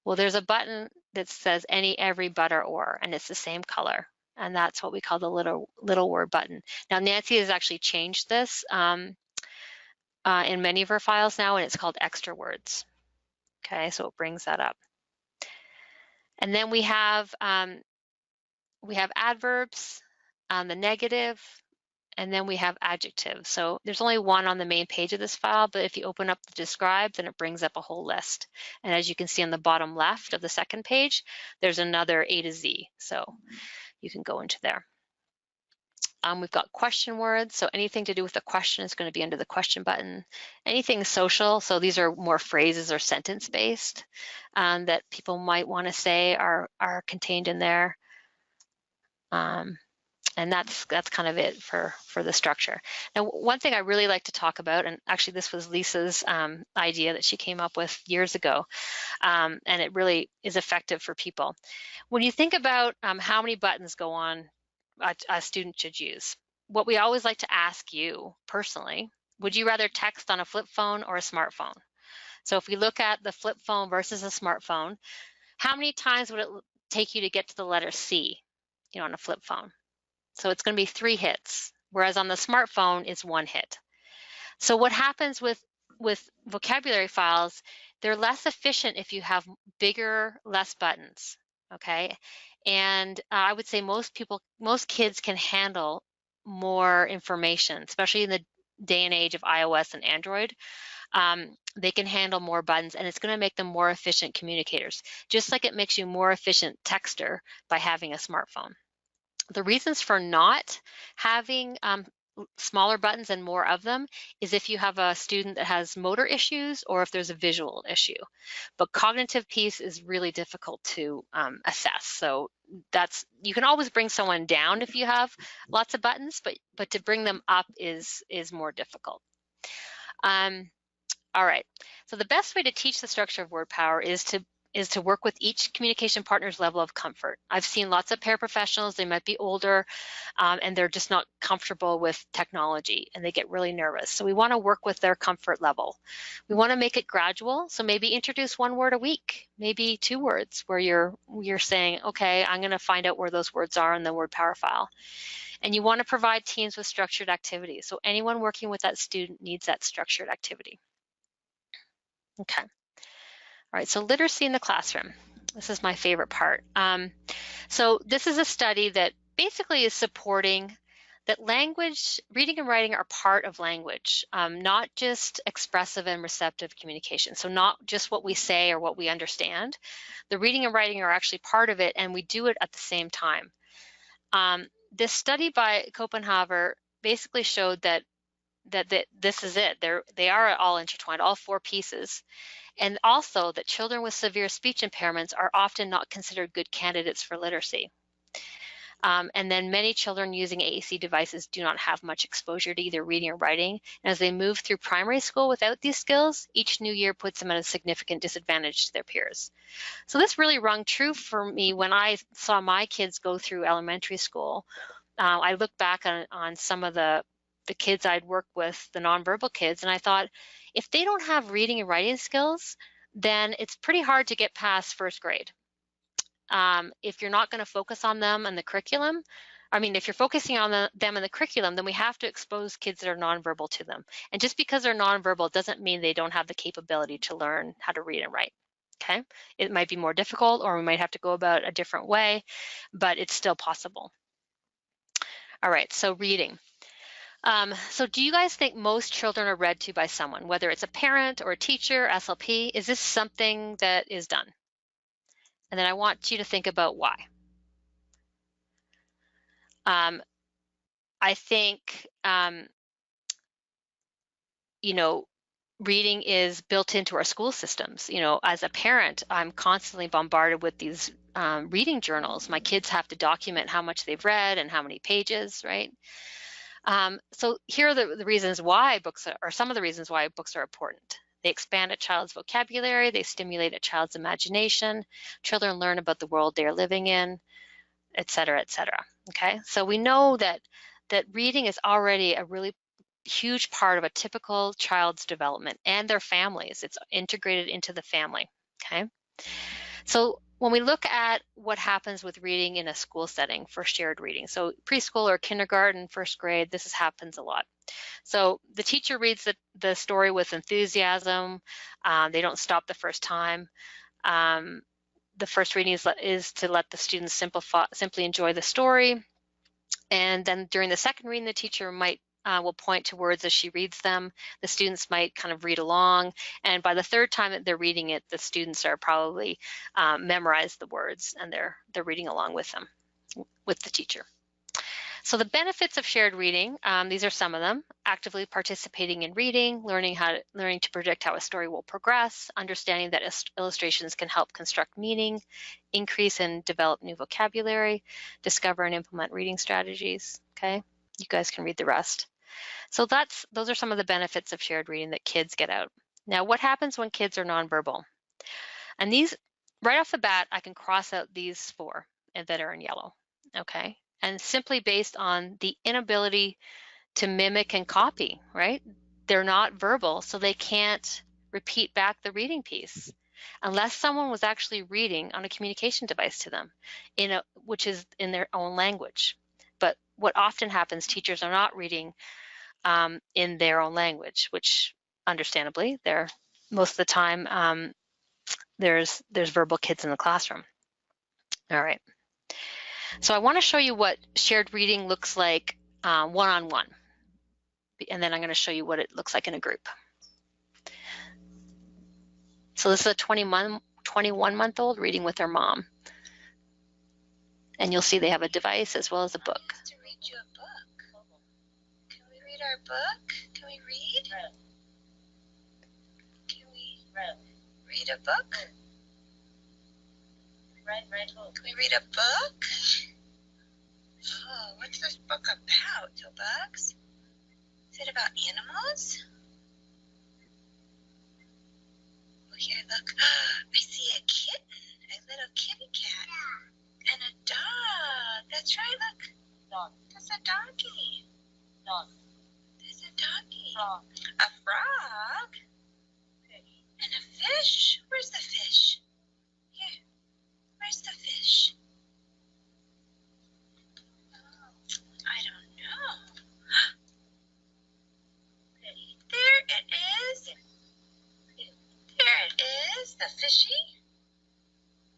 Well, there's a button that says any, every, but, or, and it's the same color, and that's what we call the little word button. Now, Nancy has actually changed this in many of her files now, and it's called extra words, okay? So it brings that up. And then we have adverbs, the negative, and then we have adjectives. So there's only one on the main page of this file, but if you open up the describe, then it brings up a whole list. And as you can see on the bottom left of the second page, there's another A to Z. So you can go into there. We've got question words, so anything to do with a question is going to be under the question button. Anything social, so these are more phrases or sentence-based that people might want to say are contained in there. And that's kind of it for the structure. Now, one thing I really like to talk about, and actually this was Lisa's idea that she came up with years ago, and it really is effective for people. When you think about how many buttons go on a student should use, what we always like to ask you personally, would you rather text on a flip phone or a smartphone? So if we look at the flip phone versus a smartphone, how many times would it take you to get to the letter C, on a flip phone? So it's going to be 3 hits, whereas on the smartphone it's 1 hit. So what happens with vocabulary files, they're less efficient if you have bigger, less buttons, okay? And I would say most kids can handle more information, especially in the day and age of iOS and Android. They can handle more buttons, and it's going to make them more efficient communicators, just like it makes you more efficient texter by having a smartphone. The reasons for not having smaller buttons and more of them is if you have a student that has motor issues or if there's a visual issue. But cognitive piece is really difficult to assess. So you can always bring someone down if you have lots of buttons, but to bring them up is more difficult. All right, so the best way to teach the structure of word power is to work with each communication partner's level of comfort. I've seen lots of paraprofessionals, they might be older, and they're just not comfortable with technology, and they get really nervous. So we want to work with their comfort level. We want to make it gradual, so maybe introduce 1 word a week, maybe 2 words, where you're saying, okay, I'm going to find out where those words are in the word power file. And you want to provide teams with structured activities. So anyone working with that student needs that structured activity. Okay. All right, so literacy in the classroom. This is my favorite part. So this is a study that basically is supporting that language, reading and writing are part of language, not just expressive and receptive communication. So not just what we say or what we understand. The reading and writing are actually part of it, and we do it at the same time. This study by Copenhagen basically showed that this is it. They are all intertwined, all 4 pieces. And also that children with severe speech impairments are often not considered good candidates for literacy. And then many children using AAC devices do not have much exposure to either reading or writing. And as they move through primary school without these skills, each new year puts them at a significant disadvantage to their peers. So this really rung true for me when I saw my kids go through elementary school. I looked back on some of the kids I'd worked with, the nonverbal kids, and I thought, if they don't have reading and writing skills, then it's pretty hard to get past first grade. If you're not going to focus on them and the curriculum, if you're focusing on them and the curriculum, then we have to expose kids that are nonverbal to them. And just because they're nonverbal doesn't mean they don't have the capability to learn how to read and write. Okay, it might be more difficult, or we might have to go about a different way, but it's still possible. All right, so reading. So do you guys think most children are read to by someone, whether it's a parent or a teacher, SLP? Is this something that is done? And then I want you to think about why. I think, reading is built into our school systems. As a parent, I'm constantly bombarded with these reading journals. My kids have to document how much they've read and how many pages, right? So here are the reasons why books are, or some of the reasons why books are important. They expand a child's vocabulary, they stimulate a child's imagination, children learn about the world they're living in, et cetera, okay? So we know that reading is already a really huge part of a typical child's development and their families. It's integrated into the family, okay? So when we look at what happens with reading in a school setting for shared reading, so preschool or kindergarten, first grade, this happens a lot. So the teacher reads the story with enthusiasm. They don't stop the first time. The first reading is to let the students simply enjoy the story. And then during the second reading, the teacher will point to words as she reads them. The students might kind of read along. And by the third time that they're reading it, the students are probably memorized the words, and they're reading along with them, with the teacher. So the benefits of shared reading, these are some of them: actively participating in reading, learning to predict how a story will progress, understanding that illustrations can help construct meaning, increase and develop new vocabulary, discover and implement reading strategies. Okay, you guys can read the rest. So those are some of the benefits of shared reading that kids get out. Now, what happens when kids are nonverbal? And these, right off the bat, I can cross out these four that are in yellow. Okay. And simply based on the inability to mimic and copy, right? They're not verbal, so they can't repeat back the reading piece unless someone was actually reading on a communication device to them, which is in their own language. But what often happens, teachers are not reading in their own language, which understandably, most of the time there's verbal kids in the classroom. All right. So I want to show you what shared reading looks like one-on-one. And then I'm going to show you what it looks like in a group. So this is a 21-month-old reading with her mom. And you'll see they have a device as well as a book. I have to read you a book. Can we read our book? Can we read? Can we read a book? Can we read a book? Oh, what's this book about, Tobugs? Is it about animals? Oh, here, look. I see a kitten, a little kitty cat. And a dog. That's right, look. Dog. That's a doggy. Dog. There's a doggy. Frog. A frog. Fish. And a fish. Where's the fish? Here. Where's the fish? I don't know. There it is. There it is. The fishy.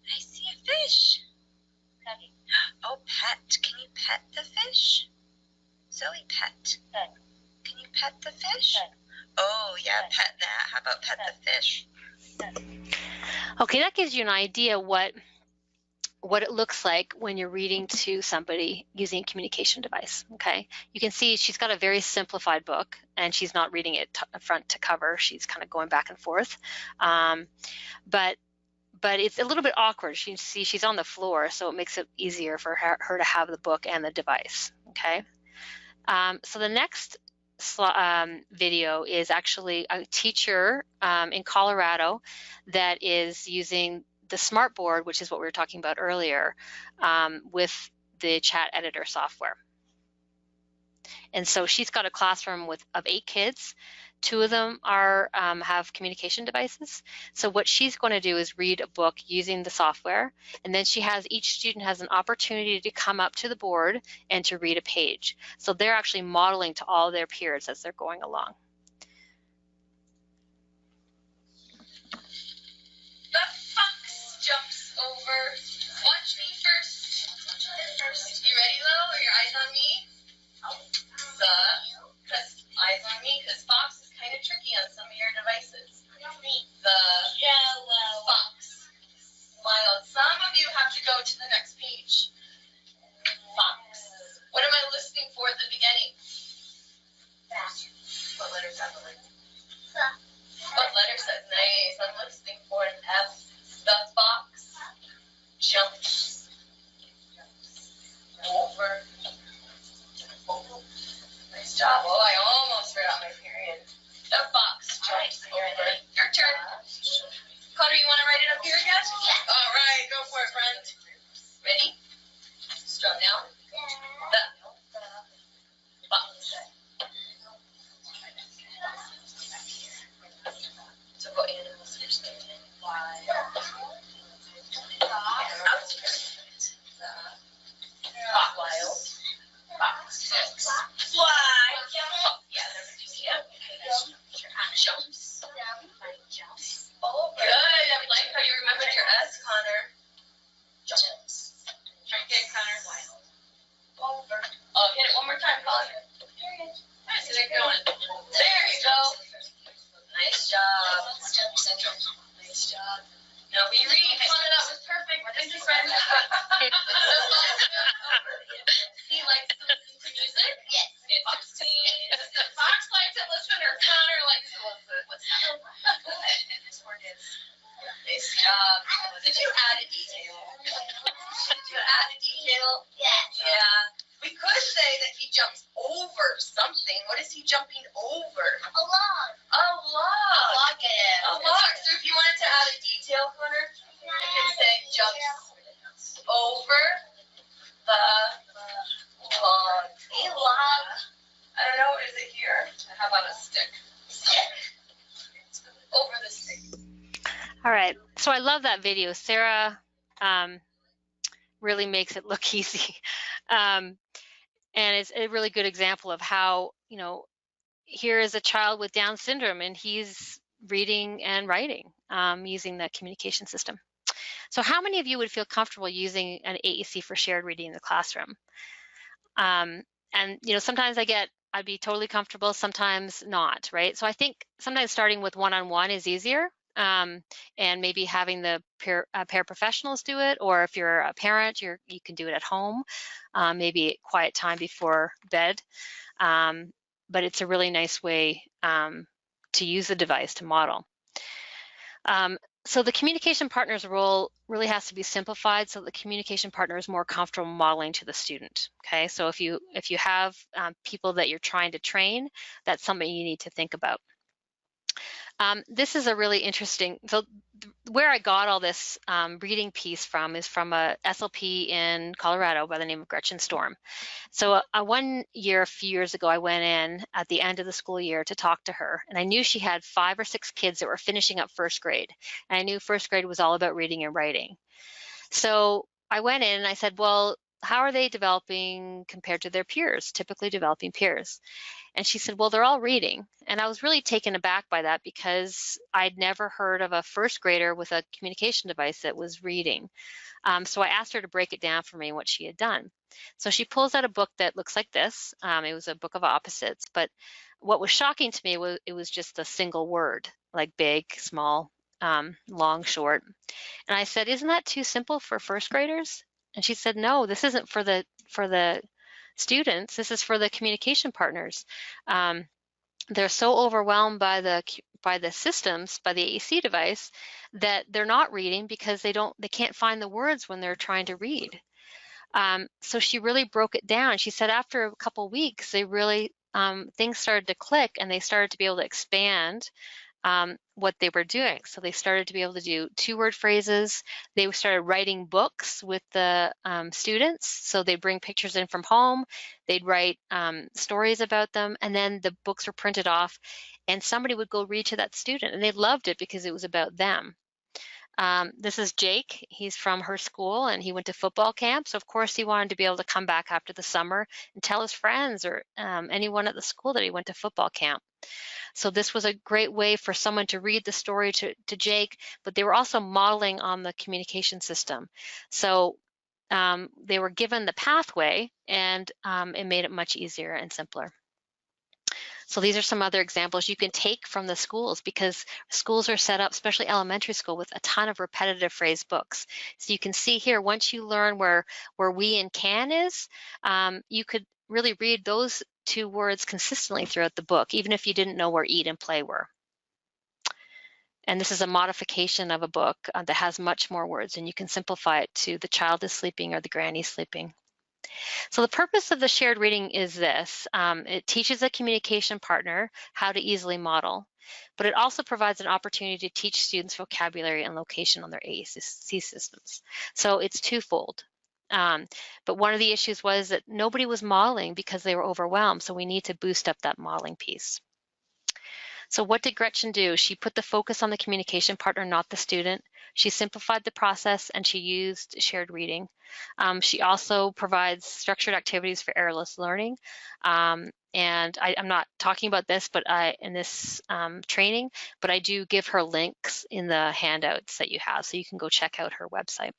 I see a fish. Petting. Oh, pet. Can you pet the fish? Zoe, pet. Pet. Can you pet the fish? Pet. Oh, yeah, pet that. How about pet the fish? Pet. Okay, that gives you an idea what it looks like when you're reading to somebody using a communication device, okay? You can see she's got a very simplified book, and she's not reading it front to cover. She's kind of going back and forth. But it's a little bit awkward. You see she's on the floor, so it makes it easier for her to have the book and the device, okay? So the next video is actually a teacher in Colorado that is using the smartboard, which is what we were talking about earlier, with the chat editor software. And so she's got a classroom of 8 kids. 2 of them have communication devices. So what she's going to do is read a book using the software, and then each student has an opportunity to come up to the board and to read a page. So they're actually modeling to all their peers as they're going along. The fox jumps over. Watch me first. You ready, Lo? Are your eyes on me? Eyes on me, because fox is kind of tricky on some of your devices. The fox. Smile. Some of you have to go to the next page. Fox. What am I listening for at the beginning? What letter is that? What letter says nice? I'm listening for an F. The fox jumps over. Nice job. Oh, I almost forgot my period. The fox jumps over. Your turn. Connor, you want to write it up here again? Yeah. All right, go for it, friend. Ready? Strong down. The fox. So go animals first. Wild. Fox. Fly. Yeah, jumps. Oh, good. I like how you remembered your S, Connor. Jumps. Okay, Connor. Wild. Over. Oh, hit it one more time, Connor. Period. Nice. Get it going. There you go. Nice job. Nice job. Now we read. Connor, that was perfect. Thank you, friend. He likes to listen to music? Yes. Interesting. Fox likes to listen, or Connor likes to listen? What's that? And this word is. Nice job. Did you add a detail? Did you add a detail? Yes. Yeah. We could say that he jumps over something. What is he jumping over? A log. A log. A log. So if you wanted to add a detail, Connor, you can say jumps over the log. A log. I don't know. Is it here? How about a stick? Stick. Over the stick. All right. So I love that video. Sarah really makes it look easy. And it's a really good example of how, here is a child with Down syndrome and he's reading and writing using the communication system. So how many of you would feel comfortable using an AAC for shared reading in the classroom? And sometimes I'd be totally comfortable, sometimes not, right? So I think sometimes starting with one-on-one is easier, and maybe having the paraprofessionals do it, or if you're a parent, you can do it at home, maybe quiet time before bed. But it's a really nice way to use the device to model. So the communication partner's role really has to be simplified so the communication partner is more comfortable modeling to the student. Okay, so if you have people that you're trying to train, that's something you need to think about. This is a really interesting, so where I got all this reading piece from is from a SLP in Colorado by the name of Gretchen Storm. So one year, a few years ago, I went in at the end of the school year to talk to her, and I knew she had 5 or 6 kids that were finishing up first grade. And I knew first grade was all about reading and writing. So I went in and I said, well, how are they developing compared to their peers, typically developing peers? And she said, well, they're all reading. And I was really taken aback by that because I'd never heard of a first grader with a communication device that was reading. So I asked her to break it down for me what she had done. So she pulls out a book that looks like this. It was a book of opposites, but what was shocking to me was it was just a single word, like big, small, long, short. And I said, isn't that too simple for first graders? And she said, no, this isn't for the students. This is for the communication partners. They're so overwhelmed by the systems, by the AAC device, that they're not reading because they can't find the words when they're trying to read. So she really broke it down. She said after a couple weeks, they really things started to click and they started to be able to expand what they were doing. So they started to be able to do 2-word phrases. They started writing books with the students. So they'd bring pictures in from home, they'd write stories about them, and then the books were printed off and somebody would go read to that student, and they loved it because it was about them. This is Jake. He's from her school and he went to football camp. So of course he wanted to be able to come back after the summer and tell his friends or anyone at the school that he went to football camp. So this was a great way for someone to read the story to Jake, but they were also modeling on the communication system. So they were given the pathway, and it made it much easier and simpler. So these are some other examples you can take from the schools, because schools are set up, especially elementary school, with a ton of repetitive phrase books. So you can see here, once you learn where we and can is, you could really read those 2 words consistently throughout the book, even if you didn't know where eat and play were. And this is a modification of a book that has much more words, and you can simplify it to the child is sleeping or the granny's sleeping. So the purpose of the shared reading is this. It teaches a communication partner how to easily model, but it also provides an opportunity to teach students vocabulary and location on their AAC systems. So it's twofold. But one of the issues was that nobody was modeling because they were overwhelmed, so we need to boost up that modeling piece. So what did Gretchen do? She put the focus on the communication partner, not the student. She simplified the process and she used shared reading. She also provides structured activities for errorless learning. And I'm not talking about this in this training, but I do give her links in the handouts that you have, so you can go check out her website.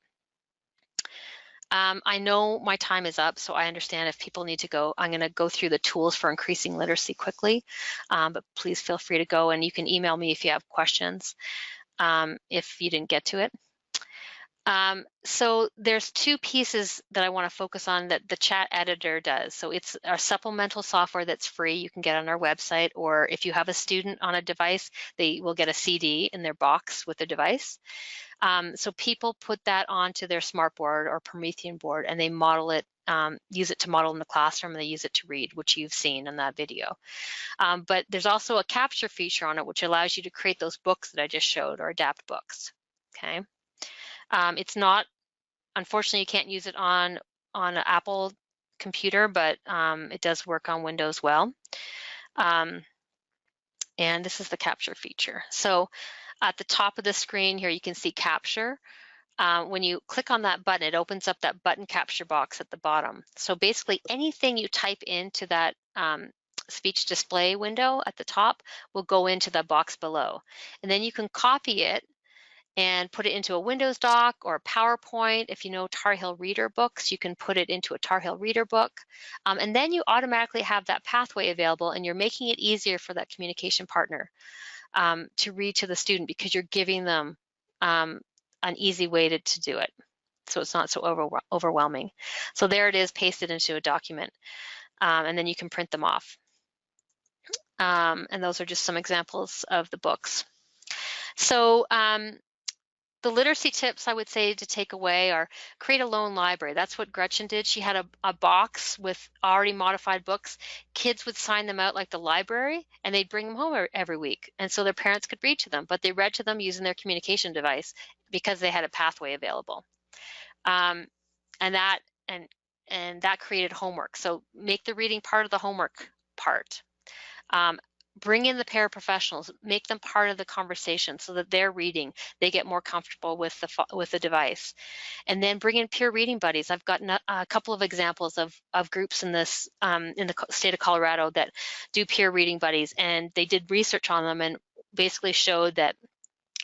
I know my time is up, so I understand if people need to go. I'm going to go through the tools for increasing literacy quickly, but please feel free to go, and you can email me if you have questions if you didn't get to it. So there's 2 pieces that I want to focus on that the chat editor does. So it's a supplemental software that's free, you can get on our website, or if you have a student on a device, they will get a CD in their box with the device. So people put that onto their smartboard or Promethean board, and they model it, use it to model in the classroom, and they use it to read, which you've seen in that video. But there's also a capture feature on it, which allows you to create those books that I just showed, or adapt books, okay? It's not, unfortunately, you can't use it on an Apple computer, but it does work on Windows well. And this is the capture feature. So at the top of the screen here, you can see capture. When you click on that button, it opens up that button capture box at the bottom. So basically anything you type into that speech display window at the top will go into the box below. And then you can copy it and put it into a Windows doc or a PowerPoint. If you know Tar Heel Reader books, you can put it into a Tar Heel Reader book. And then you automatically have that pathway available, and you're making it easier for that communication partner to read to the student, because you're giving them an easy way to do it, so it's not so overwhelming. So there it is, pasted into a document, and then you can print them off. And those are just some examples of the books. So the literacy tips I would say to take away are create a lone library. That's what Gretchen did. She had a box with already modified books. Kids would sign them out like the library, and they'd bring them home every week. And so their parents could read to them, but they read to them using their communication device because they had a pathway available. And that created homework. So make the reading part of the homework part. Bring in the paraprofessionals, make them part of the conversation so that they're reading, they get more comfortable with the device. And then bring in peer reading buddies. I've gotten a couple of examples of groups in this in the state of Colorado that do peer reading buddies, and they did research on them and basically showed that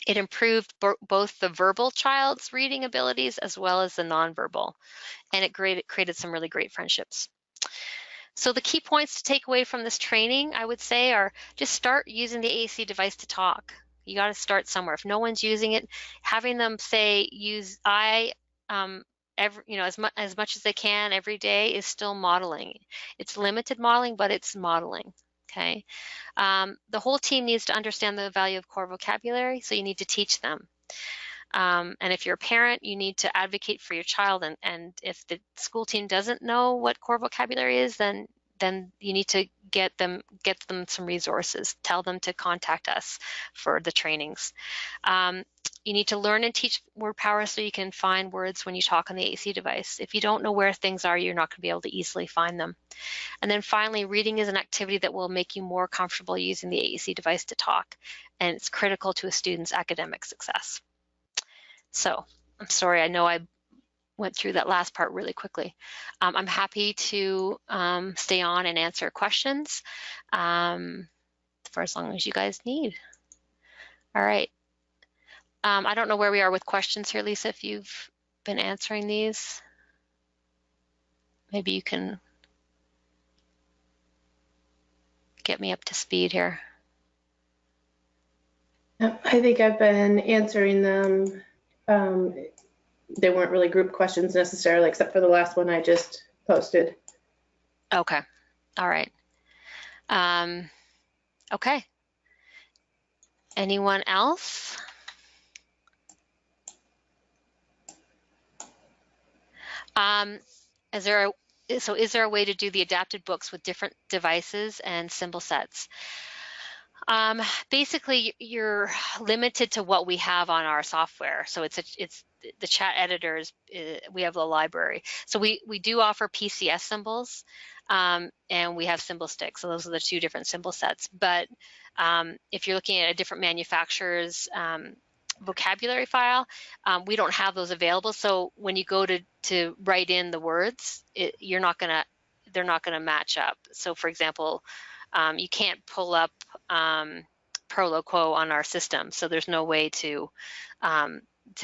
it improved both the verbal child's reading abilities as well as the nonverbal, and it created some really great friendships. So the key points to take away from this training, I would say, are just start using the AAC device to talk. You got to start somewhere. If no one's using it, having them say use I as much as they can every day is still modeling. It's limited modeling, but it's modeling. Okay. The whole team needs to understand the value of core vocabulary, so you need to teach them. And if you're a parent, you need to advocate for your child. And if the school team doesn't know what core vocabulary is, then then you need to get them some resources. Tell them to contact us for the trainings. You need to learn and teach WordPOWER so you can find words when you talk on the AAC device. If you don't know where things are, you're not going to be able to easily find them. And then finally, reading is an activity that will make you more comfortable using the AAC device to talk, and it's critical to a student's academic success. So I'm sorry, I know I went through that last part really quickly. I'm happy to stay on and answer questions for as long as you guys need. All right. I don't know where we are with questions here, Lisa, if you've been answering these. Maybe you can get me up to speed here. I think I've been answering them. They weren't really group questions necessarily, except for the last one I just posted. Okay. All right. Okay. Anyone else? Is there a way to do the adapted books with different devices and symbol sets? Basically, you're limited to what we have on our software. So it's the chat editors. We have the library. So we do offer PCS symbols, and we have symbol sticks. So those are the two different symbol sets. But if you're looking at a different manufacturer's vocabulary file, we don't have those available. So when you go to write in the words, they're not gonna match up. So for example, you can't pull up Proloquo on our system, so there's no way to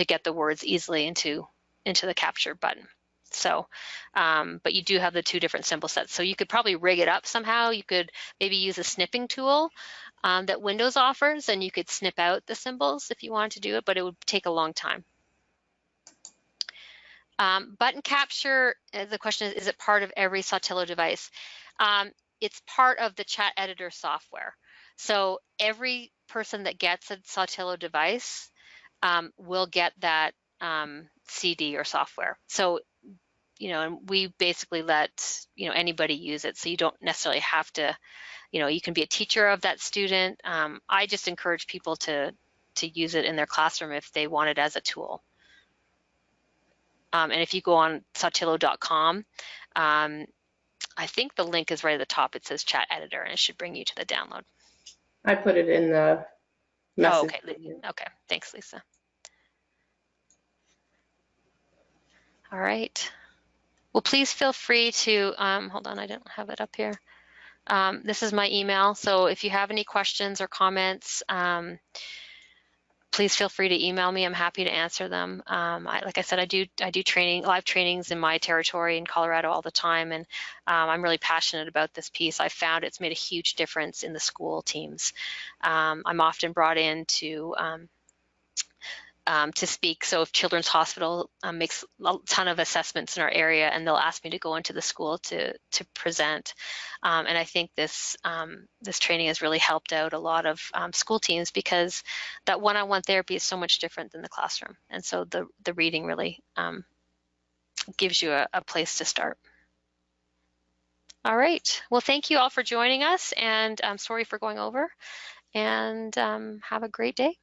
get the words easily into the capture button. So, but you do have the two different symbol sets. So you could probably rig it up somehow. You could maybe use a snipping tool that Windows offers, and you could snip out the symbols if you wanted to do it, but it would take a long time. Button capture, the question is it part of every Saltillo device? It's part of the chat editor software. So every person that gets a Saltillo device will get that CD or software. So, and we basically let, anybody use it. So you don't necessarily have to, you can be a teacher of that student. I just encourage people to use it in their classroom if they want it as a tool. And if you go on saltillo.com, I think the link is right at the top. It says chat editor, and it should bring you to the download. I put it in the message. Oh, okay. Okay. Thanks, Lisa. All right. Well, please feel free to, hold on, I didn't have it up here. This is my email. So if you have any questions or comments, please feel free to email me. I'm happy to answer them. Like I said, I do live trainings in my territory in Colorado all the time, and I'm really passionate about this piece. I found it's made a huge difference in the school teams. I'm often brought in to speak. So if Children's Hospital makes a ton of assessments in our area, and they'll ask me to go into the school to present. And I think this training has really helped out a lot of school teams, because that one-on-one therapy is so much different than the classroom. And so the reading really gives you a place to start. All right. Well, thank you all for joining us, and I'm sorry for going over, and have a great day.